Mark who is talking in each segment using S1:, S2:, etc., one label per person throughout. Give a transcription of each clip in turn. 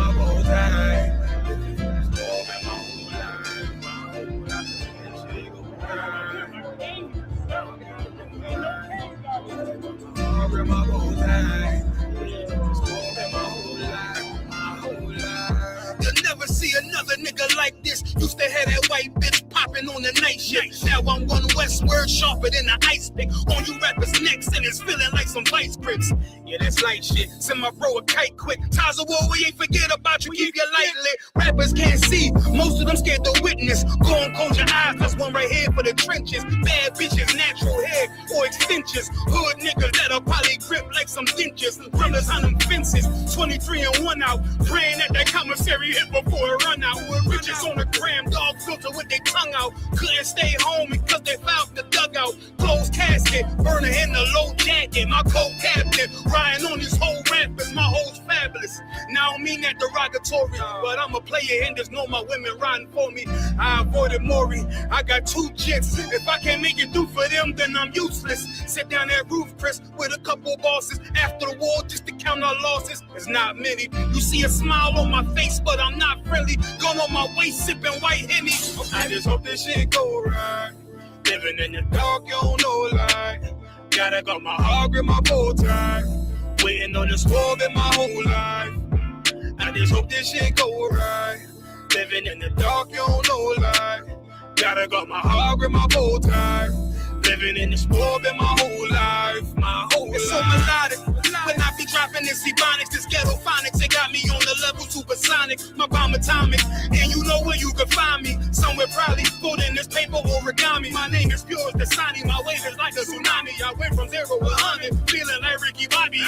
S1: my bow tie. My whole life. You'll never see another nigga like this. Used to have that white bitch popping on the night shift. Now I'm one westward, sharper than an ice pick. On you rappers' necks, and it's feeling like some vice grips. Yeah, that's light shit. Send my bro a kite quick. Ties of war, we ain't forget about you. Keep your light lit. Rappers can't see. Most of them scared to witness. Go and close your eyes. There's one right here for the trenches. Bad bitches, natural hair or extensions. Hood niggas that'll probably grip like some dentures. Brothers on them fences. 23 and 1 out. Praying that that commissary hit before it run out. Riches on the gram, dog filter with their tongue out. Couldn't stay home because they found the dugout. Closed casket, burner in the low jacket. My co-captain, riding on these whole rappers. My hoes fabulous. Now I don't mean that derogatory, but I'm a player and there's no my women riding for me. I avoided Maury. I got 2 jets. If I can't make it through for them, then I'm useless. Sit down that roof, Chris, with a couple bosses. After the war, just to count our losses. It's not many. You see a smile on my face, but I'm not friendly. Gun on my waist, sipping white Henny. I just hope this shit go right. Living in the dark, you don't know light. Gotta got my heart in my bow tie. Waiting on the storm in my whole life. I just hope this shit go right. Living in the dark, you don't know light. Gotta got my heart in my bow tie. Living in the storm in my whole life. My whole life. It's so melodic. When I be dropping this ebonics, this ghetto phonics, it got me on the level supersonic. My bomb atomic, and you know where you can find me. Somewhere probably folding this paper origami. My name is pure as the Sani. My wave is like a tsunami. I went from 0 to 100, feeling like Ricky Bobby.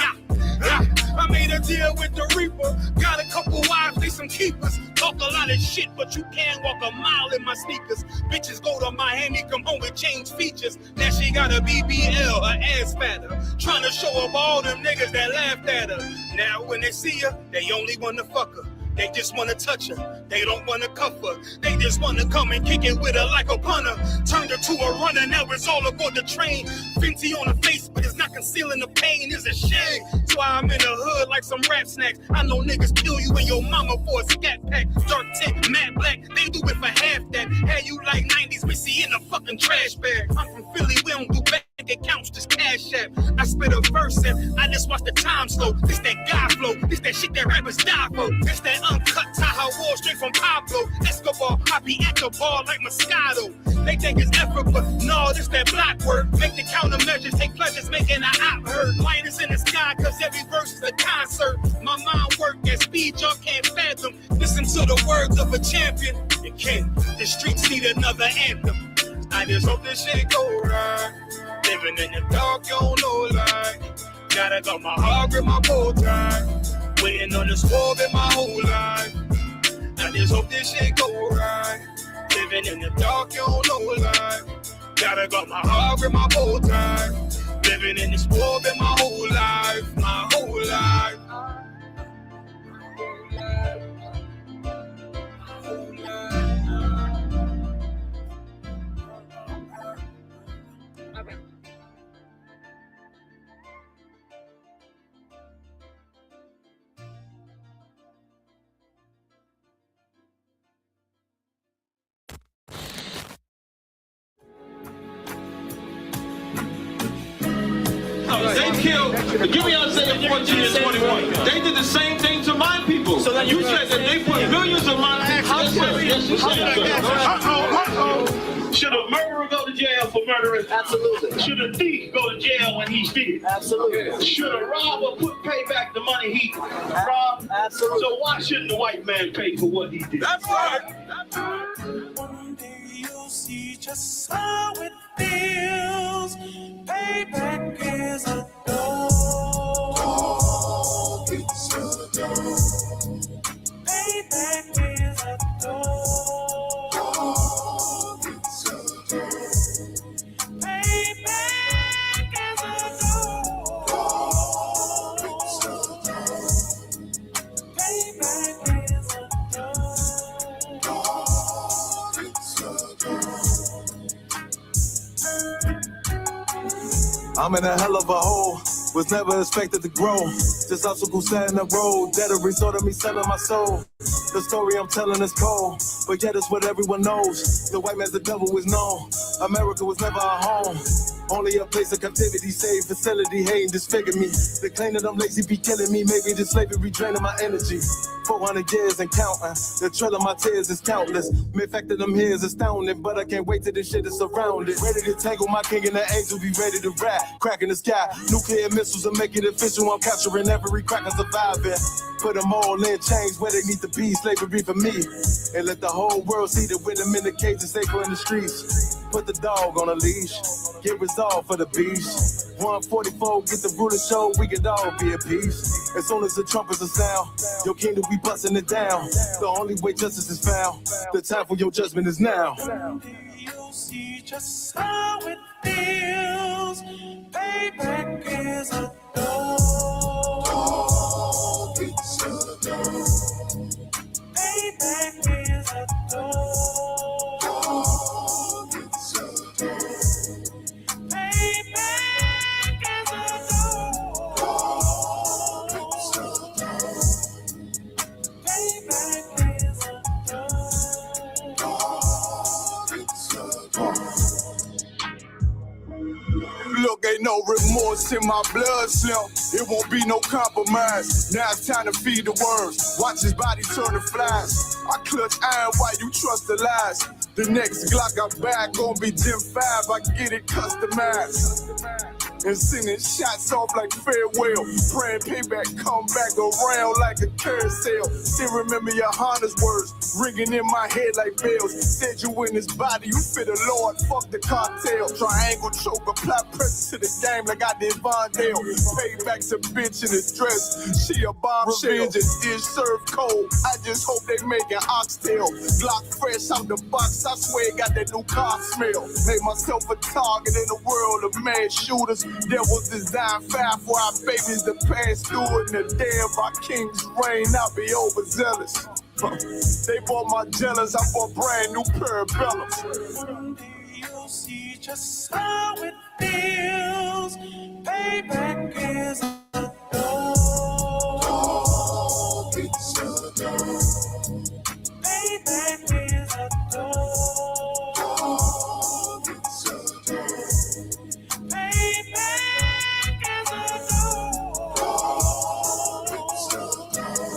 S1: I made a deal with the Reaper. Got a couple wives, they some keepers. Talk a lot of shit, but you can't walk a mile in my sneakers. Bitches go to Miami, come home with change features. Now she got a BBL, her ass fatter. Trying to show up all them niggas that laughed at her. Now when they see her, they only wanna fuck her. They just wanna touch her, they don't wanna cuff her. They just wanna come and kick it with her like a punter. Turned her to a runner, now it's all aboard the train. Fenty on her face, but it's not concealing the pain, it's a shame. That's why I'm in the hood like some rap snacks. I know niggas kill you and your mama for a scat pack. Dark tint, matte black, they do it for half that. Had you like 90s, we see in a fucking trash bag. I'm from Philly, we don't do back accounts, just cash app. I spit a verse and I just watch the time slow. This that guy flow, this that shit that rappers die for. This that uncut Tahoe Wall straight from Pablo Escobar. I be at the bar like Moscato. They think it's effort, but no, this that block work. Make the countermeasures, take pleasures, making an op hurt. Light is in the sky, cause every verse is a concert. My mind work at speed y'all can't fathom. Listen to the words of a champion. You can't, the streets need another anthem. I just hope this shit go right. Living in the dark, you don't know light. Gotta got my heart in my bow tie. Waiting on the storm in my whole life. I just hope this shit go right. Living in the dark, you don't know light. Gotta got my heart in my bow tie. Living in the storm in my whole life. My whole life.
S2: They killed, give me Isaiah 14 and 21. They did the same thing to my people. So you said that they put millions of my Should a murderer go to jail for murdering? Absolutely. Should a thief go to jail when he steals? Absolutely. Should a robber pay back the money he robbed? Absolutely. So why shouldn't the white man pay for what he did? That's right. That's right. One day you'll see just how it feels. Payback is a dog. It's a dog. Payback is a dog. It's a dog. Payback is a dog. It's a dog. Payback is a dog. It's a dog. I'm in a hell of a hole.
S3: Was never expected to grow. Just obstacle set in the road. That a result of me selling my soul. The story I'm telling is cold, but yet it's what everyone knows. The white man's the devil is known. America was never our home. Only a place of captivity, safe facility, hating, disfigure me. They claim that I'm lazy, be killing me. Maybe the slavery draining my energy. 400 years and counting. The trail of my tears is countless. The fact that I'm here is astounding, but I can't wait till this shit is surrounded. Ready to tangle my king and the angel, be ready to rap. Cracking the sky, nuclear missiles will make it official. I'm capturing every crack and surviving. Put them all in chains where they need to be. Slavery for me. And let the whole world see that with them in the cage and safer in the streets. Put the dog on a leash. Get resolved for the beast. 144, get the ruler show, we could all be at peace. As soon as the trumpets are sound, your kingdom we busting it down. The only way justice is found, the time for your judgment is now.
S4: You'll see just how it feels. Payback is a dog. It's a dog. Payback is a dog. It's a dog.
S5: Look, ain't no remorse in my blood slump. It won't be no compromise. Now it's time to feed the worms. Watch his body turn to flies. I clutch iron while you trust the lies. The next Glock I buy gon' be Gen 5. I get it customized. And sending shots off like farewell. Praying payback come back around like a carousel. Still remember your Honda's words ringing in my head like bells. Said you in his body, you fit the Lord, fuck the cartel. Triangle choke, apply pressure to the game like I did Vondale. Payback's a bitch in his dress, she a bombshell. Revenge is served cold, I just hope they make an oxtail. Glock fresh out the box, I swear it got that new car smell. Made myself a target in the world of mad shooters. Devils design fire for our babies to pass through it. And the day of our king's reign, I'll be overzealous. They bought my jealous, I bought brand new parabellums.
S4: Someday you'll see just how it feels. Payback is a dog. It's a dog. Payback is a dog. It's a dog. Payback is a dog. It's a dog.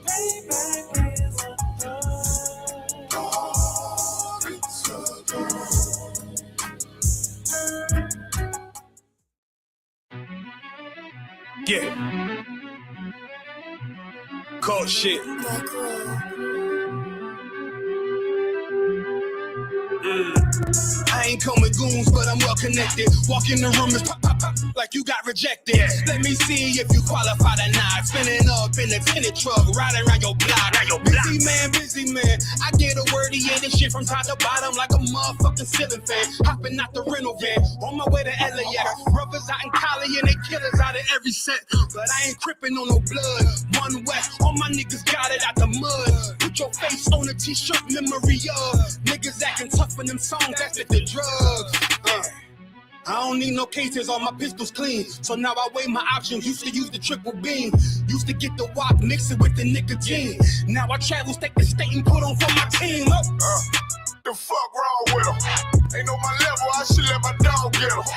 S4: Payback is a dog. It's a dog.
S1: Yeah. Cold shit. I ain't come with goons, but I'm well connected. Walk in the room and pop, pop, pop, like you got rejected. Let me see if you qualify or not. Spinning up in a tinted truck, riding around your block. Busy man. I get a word, yeah, this shit from top to bottom like a motherfucking ceiling fan. Hopping out the rental van, on my way to LAX. Brothers out in Cali and they killers out of every set. But I ain't crippin' on no blood. One West, all my niggas got it out the mud. Put your face on a t-shirt, memory of niggas acting tough in them songs, that's with the drugs. I don't need no cases, all my pistols clean. So now I weigh my options, used to use the triple beam. Used to get the wop, mix it with the nicotine. Now I travel state to state and put on for my team.
S5: The fuck wrong with them? Ain't know my level, I should let my dog get them.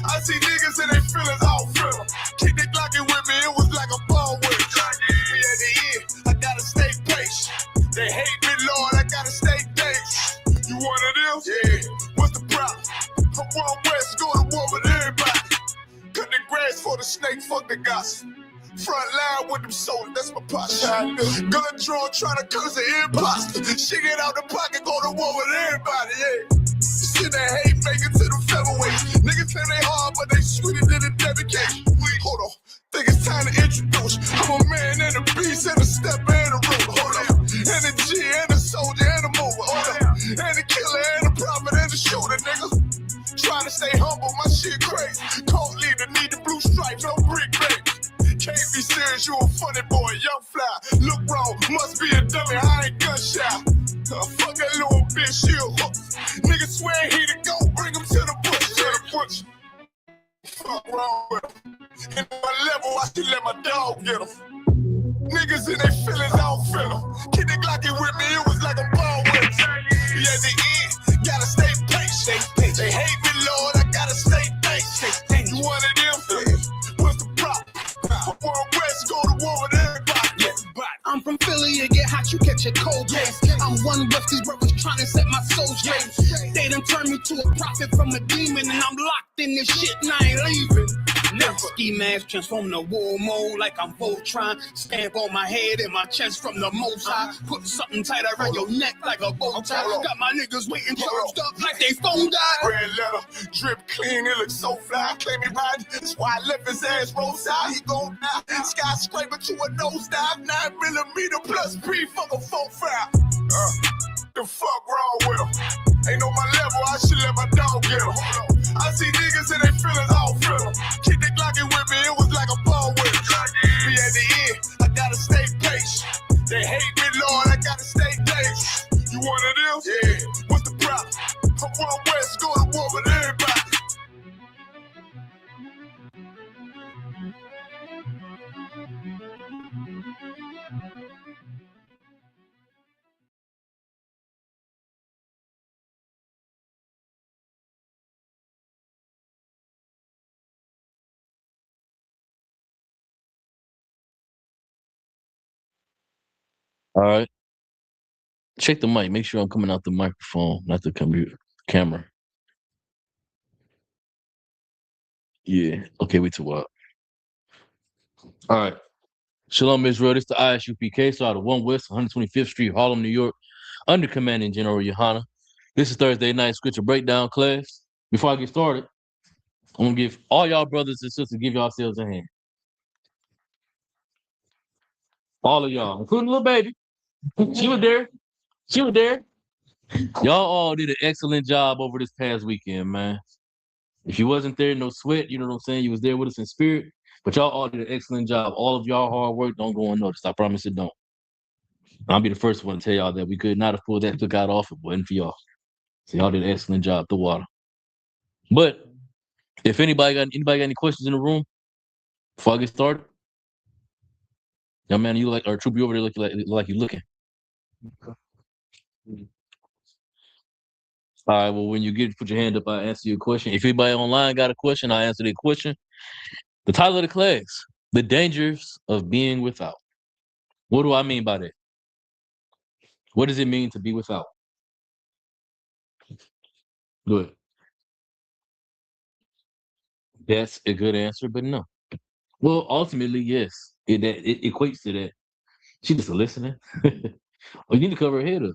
S5: I see niggas and they feelings all fill them. Keep they Glockin' with me, it was like a ball with it. At the end, I gotta stay patient. They hate me, Lord, I gotta stay patient. You one of them? Yeah. What's the problem? I'm one West, go to war with everybody. Cut the grass for the snake, fuck the gossip. Front line with them soldiers, that's my posture. Gun drawn, trying to curse the imposter. She get out the pocket, go to war with everybody, yeah. Shit that hate, make it to the featherweight. Niggas say they hard, but they sweeter than a dedication. Hold on, think it's time to introduce. I'm a man and a beast and a step and a room. Hold on, and a G and a soldier and a mover. Hold on, and a killer and a prophet and a shooter, nigga. Trying to stay humble, my shit crazy. Cold leader, need the blue stripes, no brick baby. Can't be serious, you a funny boy, young fly. Look wrong, must be a dummy, I ain't gunshot. Fuck that little bitch, she a hook. Nigga swear he the go, bring him to the bush. Fuck wrong with him. Ain't on my level, I should let my dog get them. Niggas in their feelings, I don't feel them. Kid the Glocky with me, it was like a ball with him. Yeah, at the end, gotta stay patient. They hate me, Lord, I gotta stay patient. You one of them? What's the problem? World West, go to war with everybody.
S1: I'm from Philly, you get hot, you catch a cold. I'm one with these brothers trying to set my soul straight. They done turned me to a prophet from a demon, and I'm locked in this shit and I ain't leaving. Never ski mask transform to war mode like I'm Voltron. Stamp on my head and my chest from the most high. Put something tight around your neck like a bow tie. Got my niggas waiting charged up like they phone died.
S5: Red letter, drip clean, it looks so fly. Claim me right, that's why I left his ass roadside. He gon' die, skyscraper to a nosedive. 9mm plus B, fuck a 4-5. The fuck wrong with him? Ain't on my level, I should let my dog get him. I see niggas in their feelings, I don't feel them. Keep the Glocky with me, it was like a ball with him. Be at the end, I gotta stay patient. They hate me, Lord, I gotta stay patient. You one of them? Yeah. What's the problem? I'm World West, go to war with everybody.
S6: All right. Check the mic. Make sure I'm coming out the microphone, not the camera. Yeah. Okay, we too wild. All right. Shalom, Israel. This is the ISUPK, so out of 1 West, 125th Street, Harlem, New York, under Commanding General Yohana. This is Thursday night scripture breakdown class. Before I get started, I'm gonna give all y'all brothers and sisters, give yourselves a hand. All of y'all, including little baby. She was there. She was there. Y'all all did an excellent job over this past weekend, man. If you wasn't there, no sweat, you know what I'm saying? You was there with us in spirit, but y'all all did an excellent job. All of y'all hard work don't go unnoticed. I promise it don't. I'll be the first one to tell y'all that we could not have pulled that cookout off if it wasn't for y'all. So y'all did an excellent job, the water. But if anybody got any questions in the room before I get started? Young man, you like, or Troop, you over there like you looking. All right, well, when you put your hand up, I'll answer your question. If anybody online got a question, I'll answer their question. The title of the class, The Dangers of Being Without. What do I mean by that? What does it mean to be without? Good. That's a good answer, but no. Well, ultimately, yes. It equates to that. She just listening. Oh, you need to cover her head up.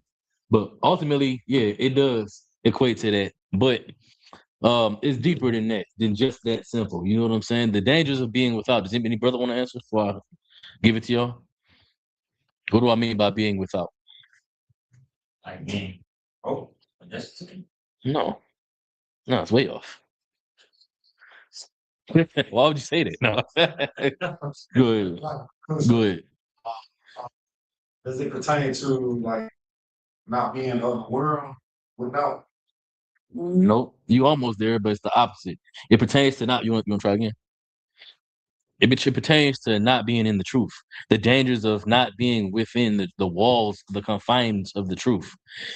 S6: But ultimately, yeah, it does equate to that. But it's deeper than that, than just that simple. You know what I'm saying? The dangers of being without. Does any brother want to answer before I give it to y'all? What do I mean by being without?
S7: Like being that's
S6: No, it's way off. Why would you say that? No. Good. Good.
S7: Does it pertain to like not being of the world without?
S6: Nope. You almost there, but it's the opposite. It pertains to not. You want to try again? It pertains to not being in the truth. The dangers of not being within the walls, the confines of the truth.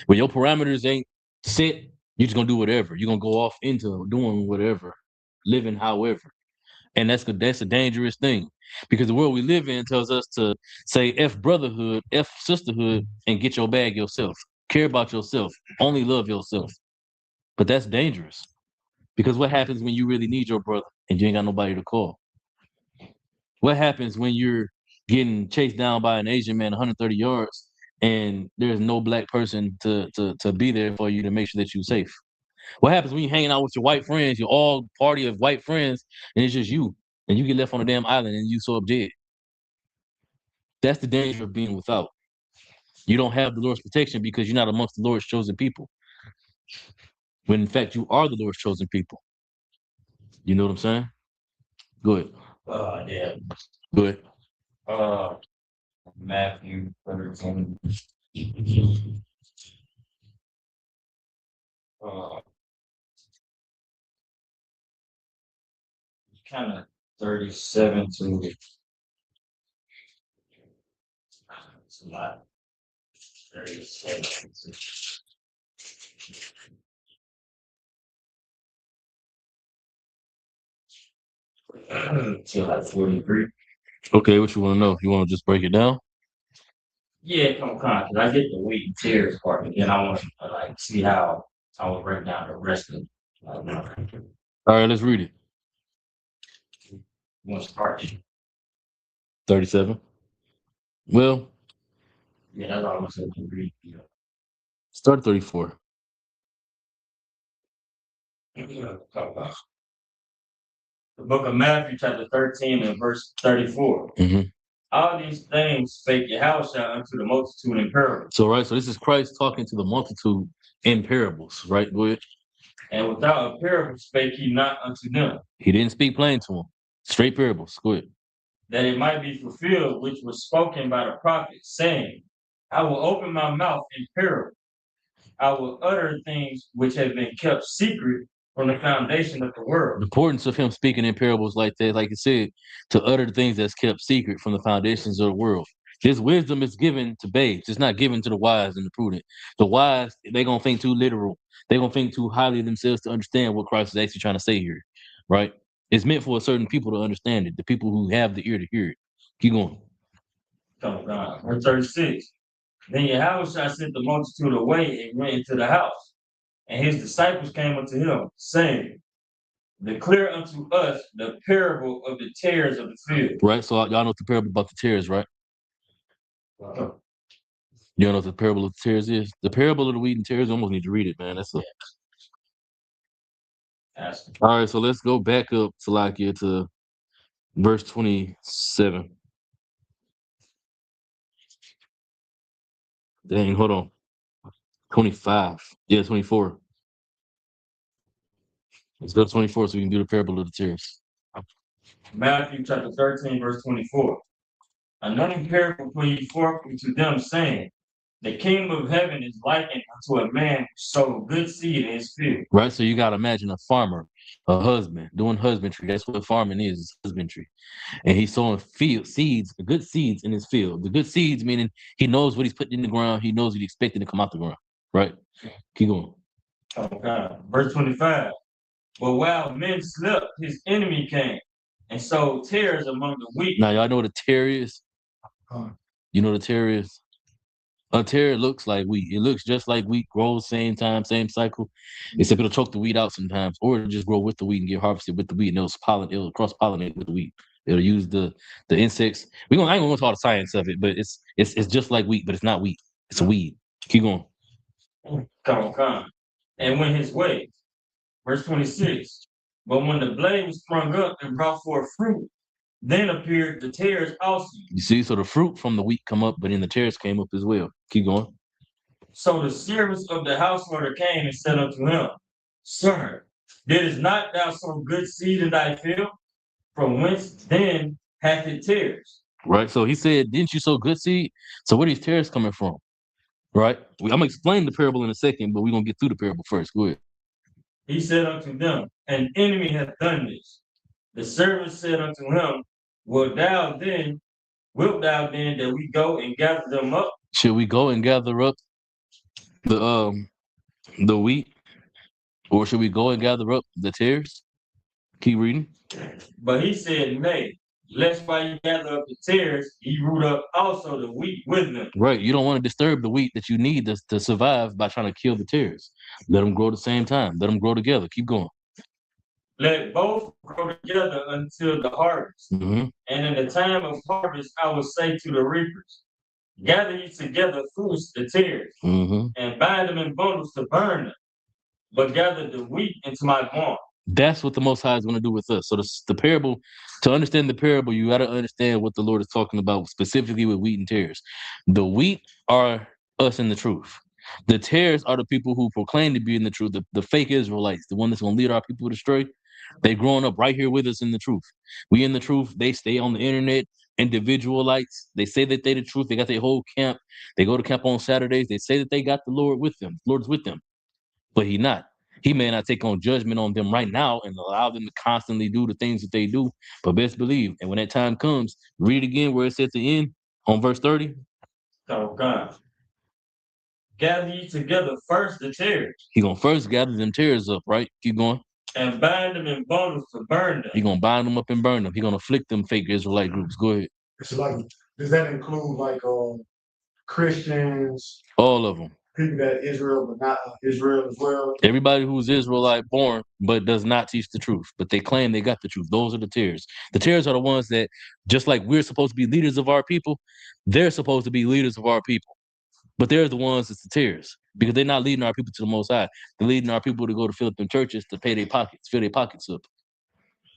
S6: When your parameters ain't set, you're just gonna do whatever. You're gonna go off into doing whatever, living however. And that's a dangerous thing. Because the world we live in tells us to say F brotherhood, F sisterhood, and get your bag yourself. Care about yourself. Only love yourself. But that's dangerous. Because what happens when you really need your brother and you ain't got nobody to call? What happens when you're getting chased down by an Asian man 130 yards and there's no black person to be there for you to make sure that you're safe? What happens when you're hanging out with your white friends, you're all party of white friends, and it's just you, and you get left on a damn island and you so up dead? That's the danger of being without. You don't have the Lord's protection because you're not amongst the Lord's chosen people. When in fact you are the Lord's chosen people. You know what I'm saying? Good.
S7: Yeah.
S6: Good.
S7: Matthew 13. Kind of
S8: 37 to it's a lot. 37 to like 43.
S6: Okay, what you want to know? You want to just break it down?
S8: Yeah, come on, because I get the wheat and tears part, and then I want to like see how I will break down the rest of
S6: All right, let's read it.
S8: one start.
S6: 37. Well,
S8: Yeah, that's all I'm saying to read.
S6: start at 34.
S8: The book of Matthew, chapter 13, and verse 34.
S6: Mhm.
S8: All these things spake Yahushua unto the multitude in parables,
S6: So, right, so this is Christ talking to the multitude in parables, right? Go ahead.
S8: and without a parable spake he not unto them,
S6: He didn't speak plain to them. Straight parables. Go ahead.
S8: that it might be fulfilled which was spoken by the prophet, saying, I will open my mouth in parable. I will utter things which have been kept secret from the foundation of the
S6: The
S8: world.
S6: importance of him speaking in parables like that, like it said, to utter the things that's kept secret from the foundations of the world. This wisdom is given to babes. It's not given to the wise and the prudent. The wise, they're going to think too literal. They're going to think too highly of themselves to understand what Christ is actually trying to say here, right? It's meant for certain people to understand it, the people who have the ear to hear it. Keep going.
S8: Come on, verse 36. Then Yahushua sent the multitude away and went into the house. And his disciples came unto him, saying, Declare unto us the parable of the tares of the field.
S6: Right? So y'all know what the parable about the tares, right? You know what the parable of the tares is? The parable of the wheat and tares, you almost need to read it, man. That's a...
S8: Ask him.
S6: All right, so let's go back up to like here to verse 27. Dang, hold on. 25. Yeah, 24. Let's go to 24 so we can do the parable of the tares.
S8: Matthew chapter 13, verse 24. Another parable put ye forth unto them, saying, The kingdom of heaven is likened unto a man who sowed good seed in his field.
S6: Right? So you got to imagine a farmer, a husband, doing husbandry. That's what farming is husbandry. And he's sowing seeds, good seeds in his field. The good seeds meaning he knows what he's putting in the ground. He knows what he's expecting to come out the ground. Right? Keep going.
S8: Okay. Verse 25. But while men slept, his enemy came and sowed tares among the wheat.
S6: Now, y'all know what a tare is? You know what a tare is? A tare looks like wheat. It looks just like wheat, grows same time, same cycle, except it'll choke the wheat out sometimes, or it'll just grow with the wheat and get harvested with the wheat, and it'll cross-pollinate with the wheat. It'll use the insects. I ain't gonna go into all the science of it, but it's just like wheat, but it's not wheat. It's a weed. Keep going.
S8: Come. And went his way. Verse 26. But when the blade was sprung up and brought forth fruit, then appeared the tares also.
S6: You see, so the fruit from the wheat come up, but then the tares came up as well. Keep going.
S8: So the servants of the householder came and said unto him, Sir, didst not thou sow good seed in thy field? From whence then hath it tares?
S6: Right. So he said, didn't you sow good seed? So where are these tares coming from? Right. I'm gonna explain the parable in a second, but we're gonna get through the parable first. Go ahead.
S8: He said unto them, An enemy hath done this. The servants said unto him, Wilt thou then that we go and gather them up?
S6: Should we go and gather up the wheat, or should we go and gather up the tares? Keep reading.
S8: But he said, Nay, lest while you gather up the tares, ye root up also the wheat with them.
S6: Right. You don't want to disturb the wheat that you need to survive by trying to kill the tares. Let them grow at the same time. Let them grow together. Keep going.
S8: Let both grow together until the harvest.
S6: Mm-hmm.
S8: And in the time of harvest, I will say to the reapers, Gather ye together first the tares,
S6: Mm-hmm.
S8: and bind them in bundles to burn them, but gather the wheat into my barn.
S6: That's what the Most High is going to do with us. So the parable, to understand the parable, you got to understand what the Lord is talking about specifically with wheat and tares. The wheat are us in the truth. The tares are the people who proclaim to be in the truth, the fake Israelites, the one that's going to lead our people astray. They growing up right here with us in the truth. We in the truth. They stay on the internet. Individualites. They say that they the truth. They got their whole camp. They go to camp on Saturdays. They say that they got the Lord with them. The Lord's with them, but He not. He may not take on judgment on them right now and allow them to constantly do the things that they do, but best believe, and when that time comes, read again where it's at the end on verse 30.
S8: Oh God. Gather ye together first the tares,
S6: He gonna first gather them tares up, right? Keep going.
S8: and bind them in bundles to burn them.
S6: He gonna bind them up and burn them. He gonna afflict them fake Israelite groups. Go ahead.
S7: It's like, does that include like Christians,
S6: All of them.
S7: people that Israel but not Israel as well?
S6: Everybody who's Israelite born but does not teach the truth, but they claim they got the truth. Those are the tares. The tares are the ones that, just like we're supposed to be leaders of our people, they're supposed to be leaders of our people. But they're the ones that's the tares because they're not leading our people to the Most High. They're leading our people to go to fill up them churches to pay their pockets, fill their pockets up.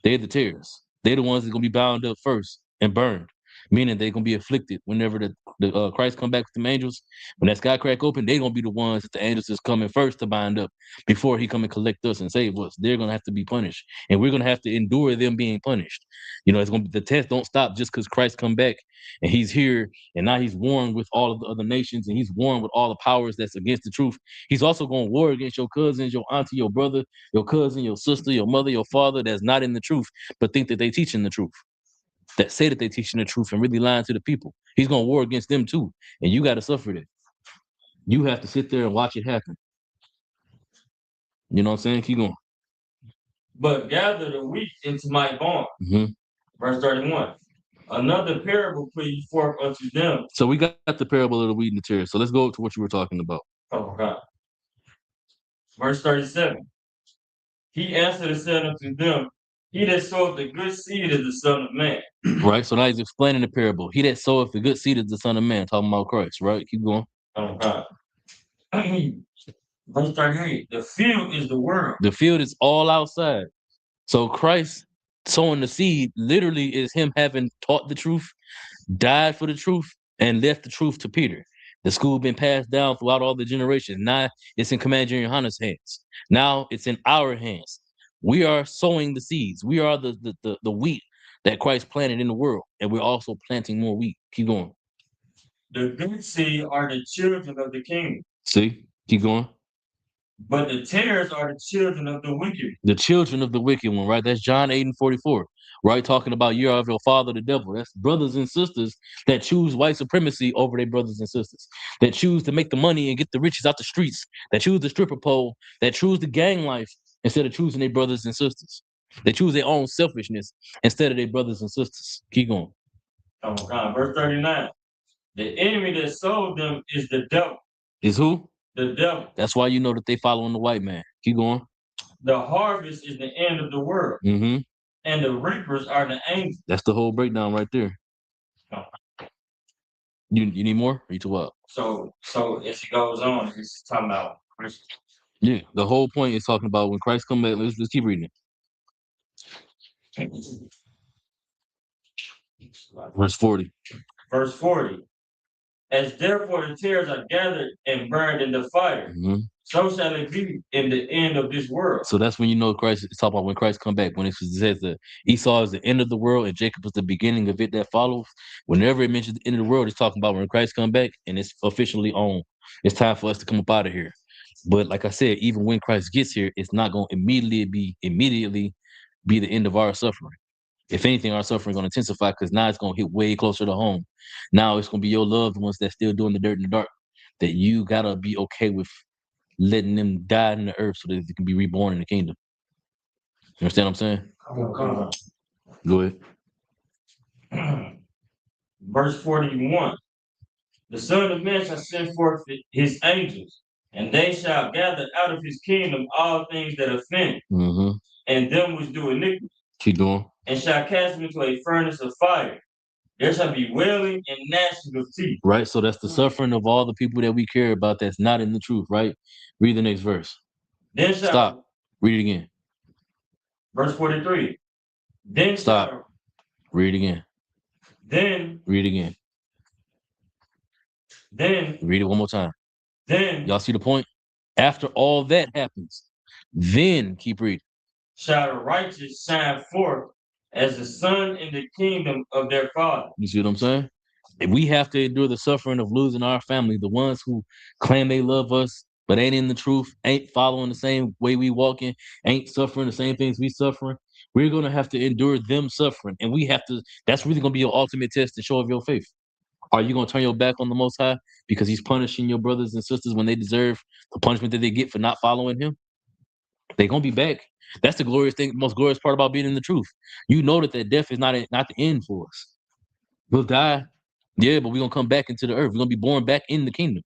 S6: They're the tares. They're the ones that are gonna be bound up first and burned, meaning they're gonna be afflicted whenever the Christ come back with them angels. When that sky crack open, they're gonna be the ones that the angels is coming first to bind up before he come and collect us and save us. They're gonna have to be punished, and we're gonna have to endure them being punished. You know, it's gonna be the test don't stop just because Christ come back and he's here and now he's warring with all of the other nations and he's warring with all the powers that's against the truth. He's also gonna war against your cousins, your auntie, your brother, your cousin, your sister, your mother, your father that's not in the truth, but think that they teaching the truth. That say that they teaching the truth and really lying to the people. He's gonna war against them too, and you got to suffer that. You have to sit there and watch it happen. You know what I'm saying? Keep going.
S8: But gather the wheat into my barn.
S6: Mhm.
S8: Verse 31. Another parable put ye forth unto them.
S6: So we got the parable of the wheat and the tares. So let's go to what you were talking about.
S8: Oh God. Verse 37. He answered and said unto them, he that soweth the good seed is the Son of Man.
S6: Right. So now he's explaining the parable. He that soweth the good seed is the Son of Man, talking about Christ. Right. Keep going.
S8: Oh God. Verse 38. The field is the world.
S6: The field is all outside. So Christ sowing the seed literally is him having taught the truth, died for the truth, and left the truth to Peter. The school been passed down throughout all the generations. Now it's in Commander Johanna's hands. Now it's in our hands. We are sowing the seeds. We are the wheat that Christ planted in the world, and we're also planting more wheat. Keep going.
S8: The good seed are the children of the kingdom,
S6: See? Keep going.
S8: but the tares are the children of the wicked.
S6: The children of the wicked one, right? That's John 8:44, right? Talking about you are of your father, the devil. That's brothers and sisters that choose white supremacy over their brothers and sisters, that choose to make the money and get the riches out the streets, that choose the stripper pole, that choose the gang life instead of choosing their brothers and sisters. They choose their own selfishness instead of their brothers and sisters. Keep going.
S8: Oh God. Verse 39. The enemy that sold them is the devil.
S6: Is who?
S8: The devil.
S6: That's why you know that they following the white man. Keep going.
S8: The harvest is the end of the world,
S6: Mm-hmm.
S8: and the reapers are the angels.
S6: That's the whole breakdown right there.
S8: Oh.
S6: You need more? Or you too up?
S8: So as it goes on, it's talking about Christ.
S6: Yeah. The whole point is talking about when Christ come back. Let's keep reading it. Verse 40.
S8: Verse 40. As therefore the tares are gathered and burned in the fire,
S6: Mhm.
S8: so shall it be in the end of this world.
S6: So that's when you know Christ is talking about when Christ come back. When it says that Esau is the end of the world and Jacob is the beginning of it that follows. Whenever it mentions the end of the world, it's talking about when Christ come back and it's officially on. It's time for us to come up out of here. But like I said, even when Christ gets here, it's not going to immediately be the end of our suffering. If anything, our suffering is going to intensify because now it's going to hit way closer to home. Now it's going to be your loved ones that's still doing the dirt in the dark that you got to be okay with letting them die in the earth so that they can be reborn in the kingdom. You understand what I'm saying?
S7: Come on.
S6: Go ahead.
S8: Verse 41. The Son of Man shall send forth his angels, and they shall gather out of his kingdom all things that offend,
S6: Mm-hmm.
S8: and them which do iniquity,
S6: Keep going.
S8: and shall cast them into a furnace of fire. There shall be wailing and gnashing of teeth.
S6: Right? So that's the suffering of all the people that we care about that's not in the truth, right? Read the next verse.
S8: Then shall
S6: Stop. Read it again.
S8: Verse 43. Then
S6: Stop.
S8: shall-
S6: Read it again.
S8: Then
S6: Read it again. Read it one more time.
S8: Then
S6: Y'all see the point? After all that happens, then keep reading.
S8: shall the righteous shine forth as the sun in the kingdom of their Father.
S6: You see what I'm saying? If we have to endure the suffering of losing our family, the ones who claim they love us but ain't in the truth, ain't following the same way we walking, ain't suffering the same things we suffering, we're gonna have to endure them suffering. And we have to, that's really gonna be your ultimate test to show of your faith. Are you gonna turn your back on the most high because he's punishing your brothers and sisters when they deserve the punishment that they get for not following him? They're gonna be back. That's the glorious thing, most glorious part about being in the truth. You know that death is not the end for us. We'll die, yeah, but we're gonna come back into the earth. We're gonna be born back in the kingdom.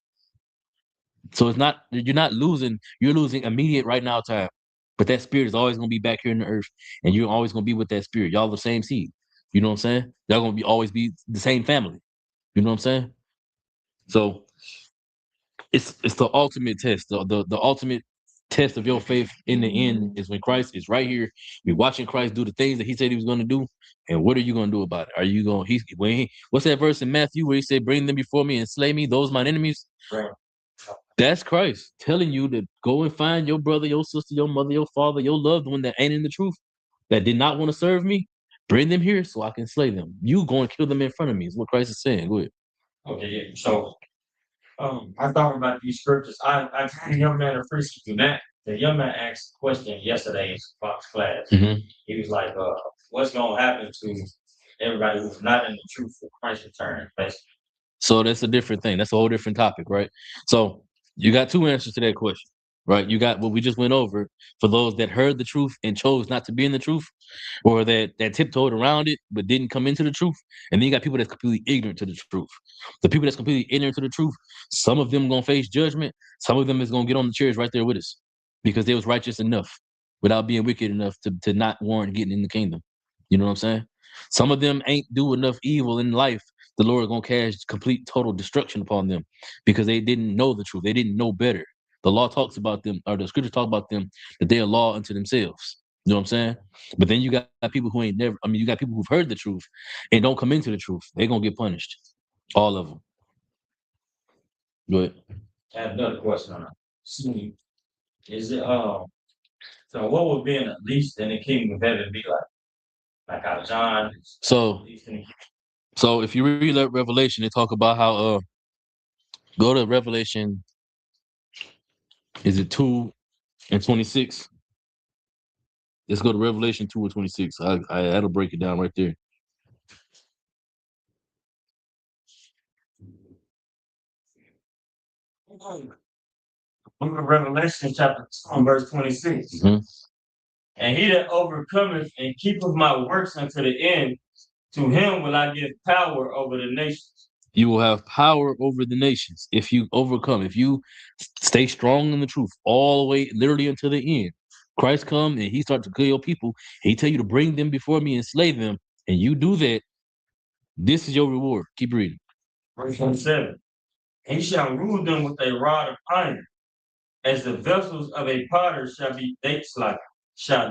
S6: So it's not, you're not losing, you're losing immediate right now time. But that spirit is always gonna be back here in the earth, and you're always gonna be with that spirit. Y'all the same seed. You know what I'm saying? Y'all gonna be always be the same family. You know what I'm saying? So it's the ultimate test. The ultimate test of your faith in the end is when Christ is right here. We're watching Christ do the things that he said he was gonna do. And what are you gonna do about it? Are you gonna what's that verse in Matthew where he said, "Bring them before me and slay me, those mine enemies"?
S8: Right.
S6: That's Christ telling you to go and find your brother, your sister, your mother, your father, your loved one that ain't in the truth, that did not want to serve me. Bring them here so I can slay them. You go and kill them in front of me, is what Christ is saying. Go ahead.
S8: Okay, yeah. So I thought about these scriptures. I had a young man appreciate you that. The young man asked a question yesterday in Fox class.
S6: Mhm.
S8: He was like, what's gonna happen to everybody who's not in the truth for Christ's return? Basically.
S6: So that's a different thing. That's a whole different topic, right? So you got two answers to that question, right? You got what we just went over for those that heard the truth and chose not to be in the truth, or that tiptoed around it but didn't come into the truth. And then you got people that's completely ignorant to the truth. The people that's completely ignorant to the truth, some of them gonna face judgment, some of them is gonna get on the chairs right there with us because they was righteous enough without being wicked enough to not warrant getting in the kingdom. You know what I'm saying? Some of them ain't do enough evil in life. The Lord gonna cast complete total destruction upon them because they didn't know the truth. They didn't know better. The law talks about them, or the scriptures talk about them, that they are law unto themselves. You know what I'm saying? But then you got people who ain't never, you got people who've heard the truth and don't come into the truth. They're gonna get punished. All of them. Go ahead.
S8: I have another question on that. See, is it so what would being at least in the kingdom of heaven be like? Like how John is
S6: So
S8: at least in the
S6: so if you read that Revelation, they talk about how go to Revelation, is it 2:26? Let's go to Revelation 2:26. I that'll break it down right there.
S8: book of Revelation, chapter 2, verse 26.
S6: Mhm.
S8: And he that overcometh and keepeth my works unto the end, to him will I give power over the nations.
S6: You will have power over the nations if you overcome, if you stay strong in the truth all the way, literally until the end. Christ come and he start to kill your people. He tell you to bring them before me and slay them, and you do that. This is your reward. Keep reading.
S8: Verse 27. He shall rule them with a rod of iron, as the vessels of a potter shall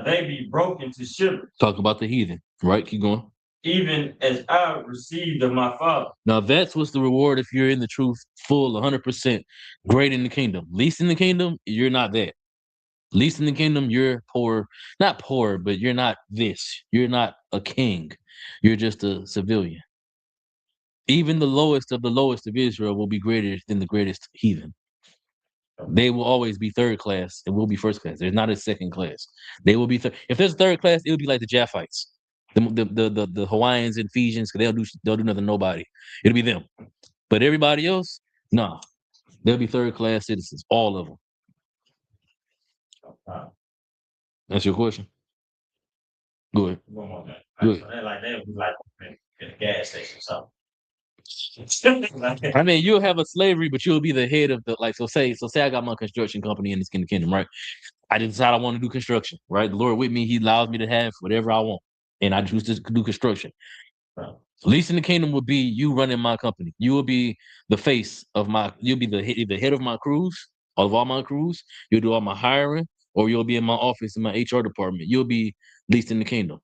S8: they be broken to shivers,
S6: Talk about the heathen, right? Keep going.
S8: even as I received of my Father.
S6: Now that's what's the reward if you're in the truth, full 100%, great in the kingdom. Least in the kingdom, you're not that. Least in the kingdom, you're poor. Not poor, but you're not this. You're not a king. You're just a civilian. Even the lowest of Israel will be greater than the greatest heathen. They will always be third class and we'll be first class. There's not a second class. They will be if there's third class, it would be like the Japhites, the Hawaiians and Fijians, because they'll do nothing to nobody. It'll be them. But everybody else, nah. They'll be third class citizens, all of them. That's your question. Go ahead.
S8: One more thing.
S6: Good.
S8: So they would be like in a gas station or something.
S6: I mean, you'll have a slavery, but you'll be the head of the so say I got my construction company in the kingdom, right? I decide I want to do construction, right? The Lord with me, he allows me to have whatever I want. And I choose to do construction.
S8: Right.
S6: Least in the kingdom would be you running my company. You will be the face of you'll be the head of my crews, of all my crews. You'll do all my hiring, or you'll be in my office in my HR department. You'll be least in the kingdom.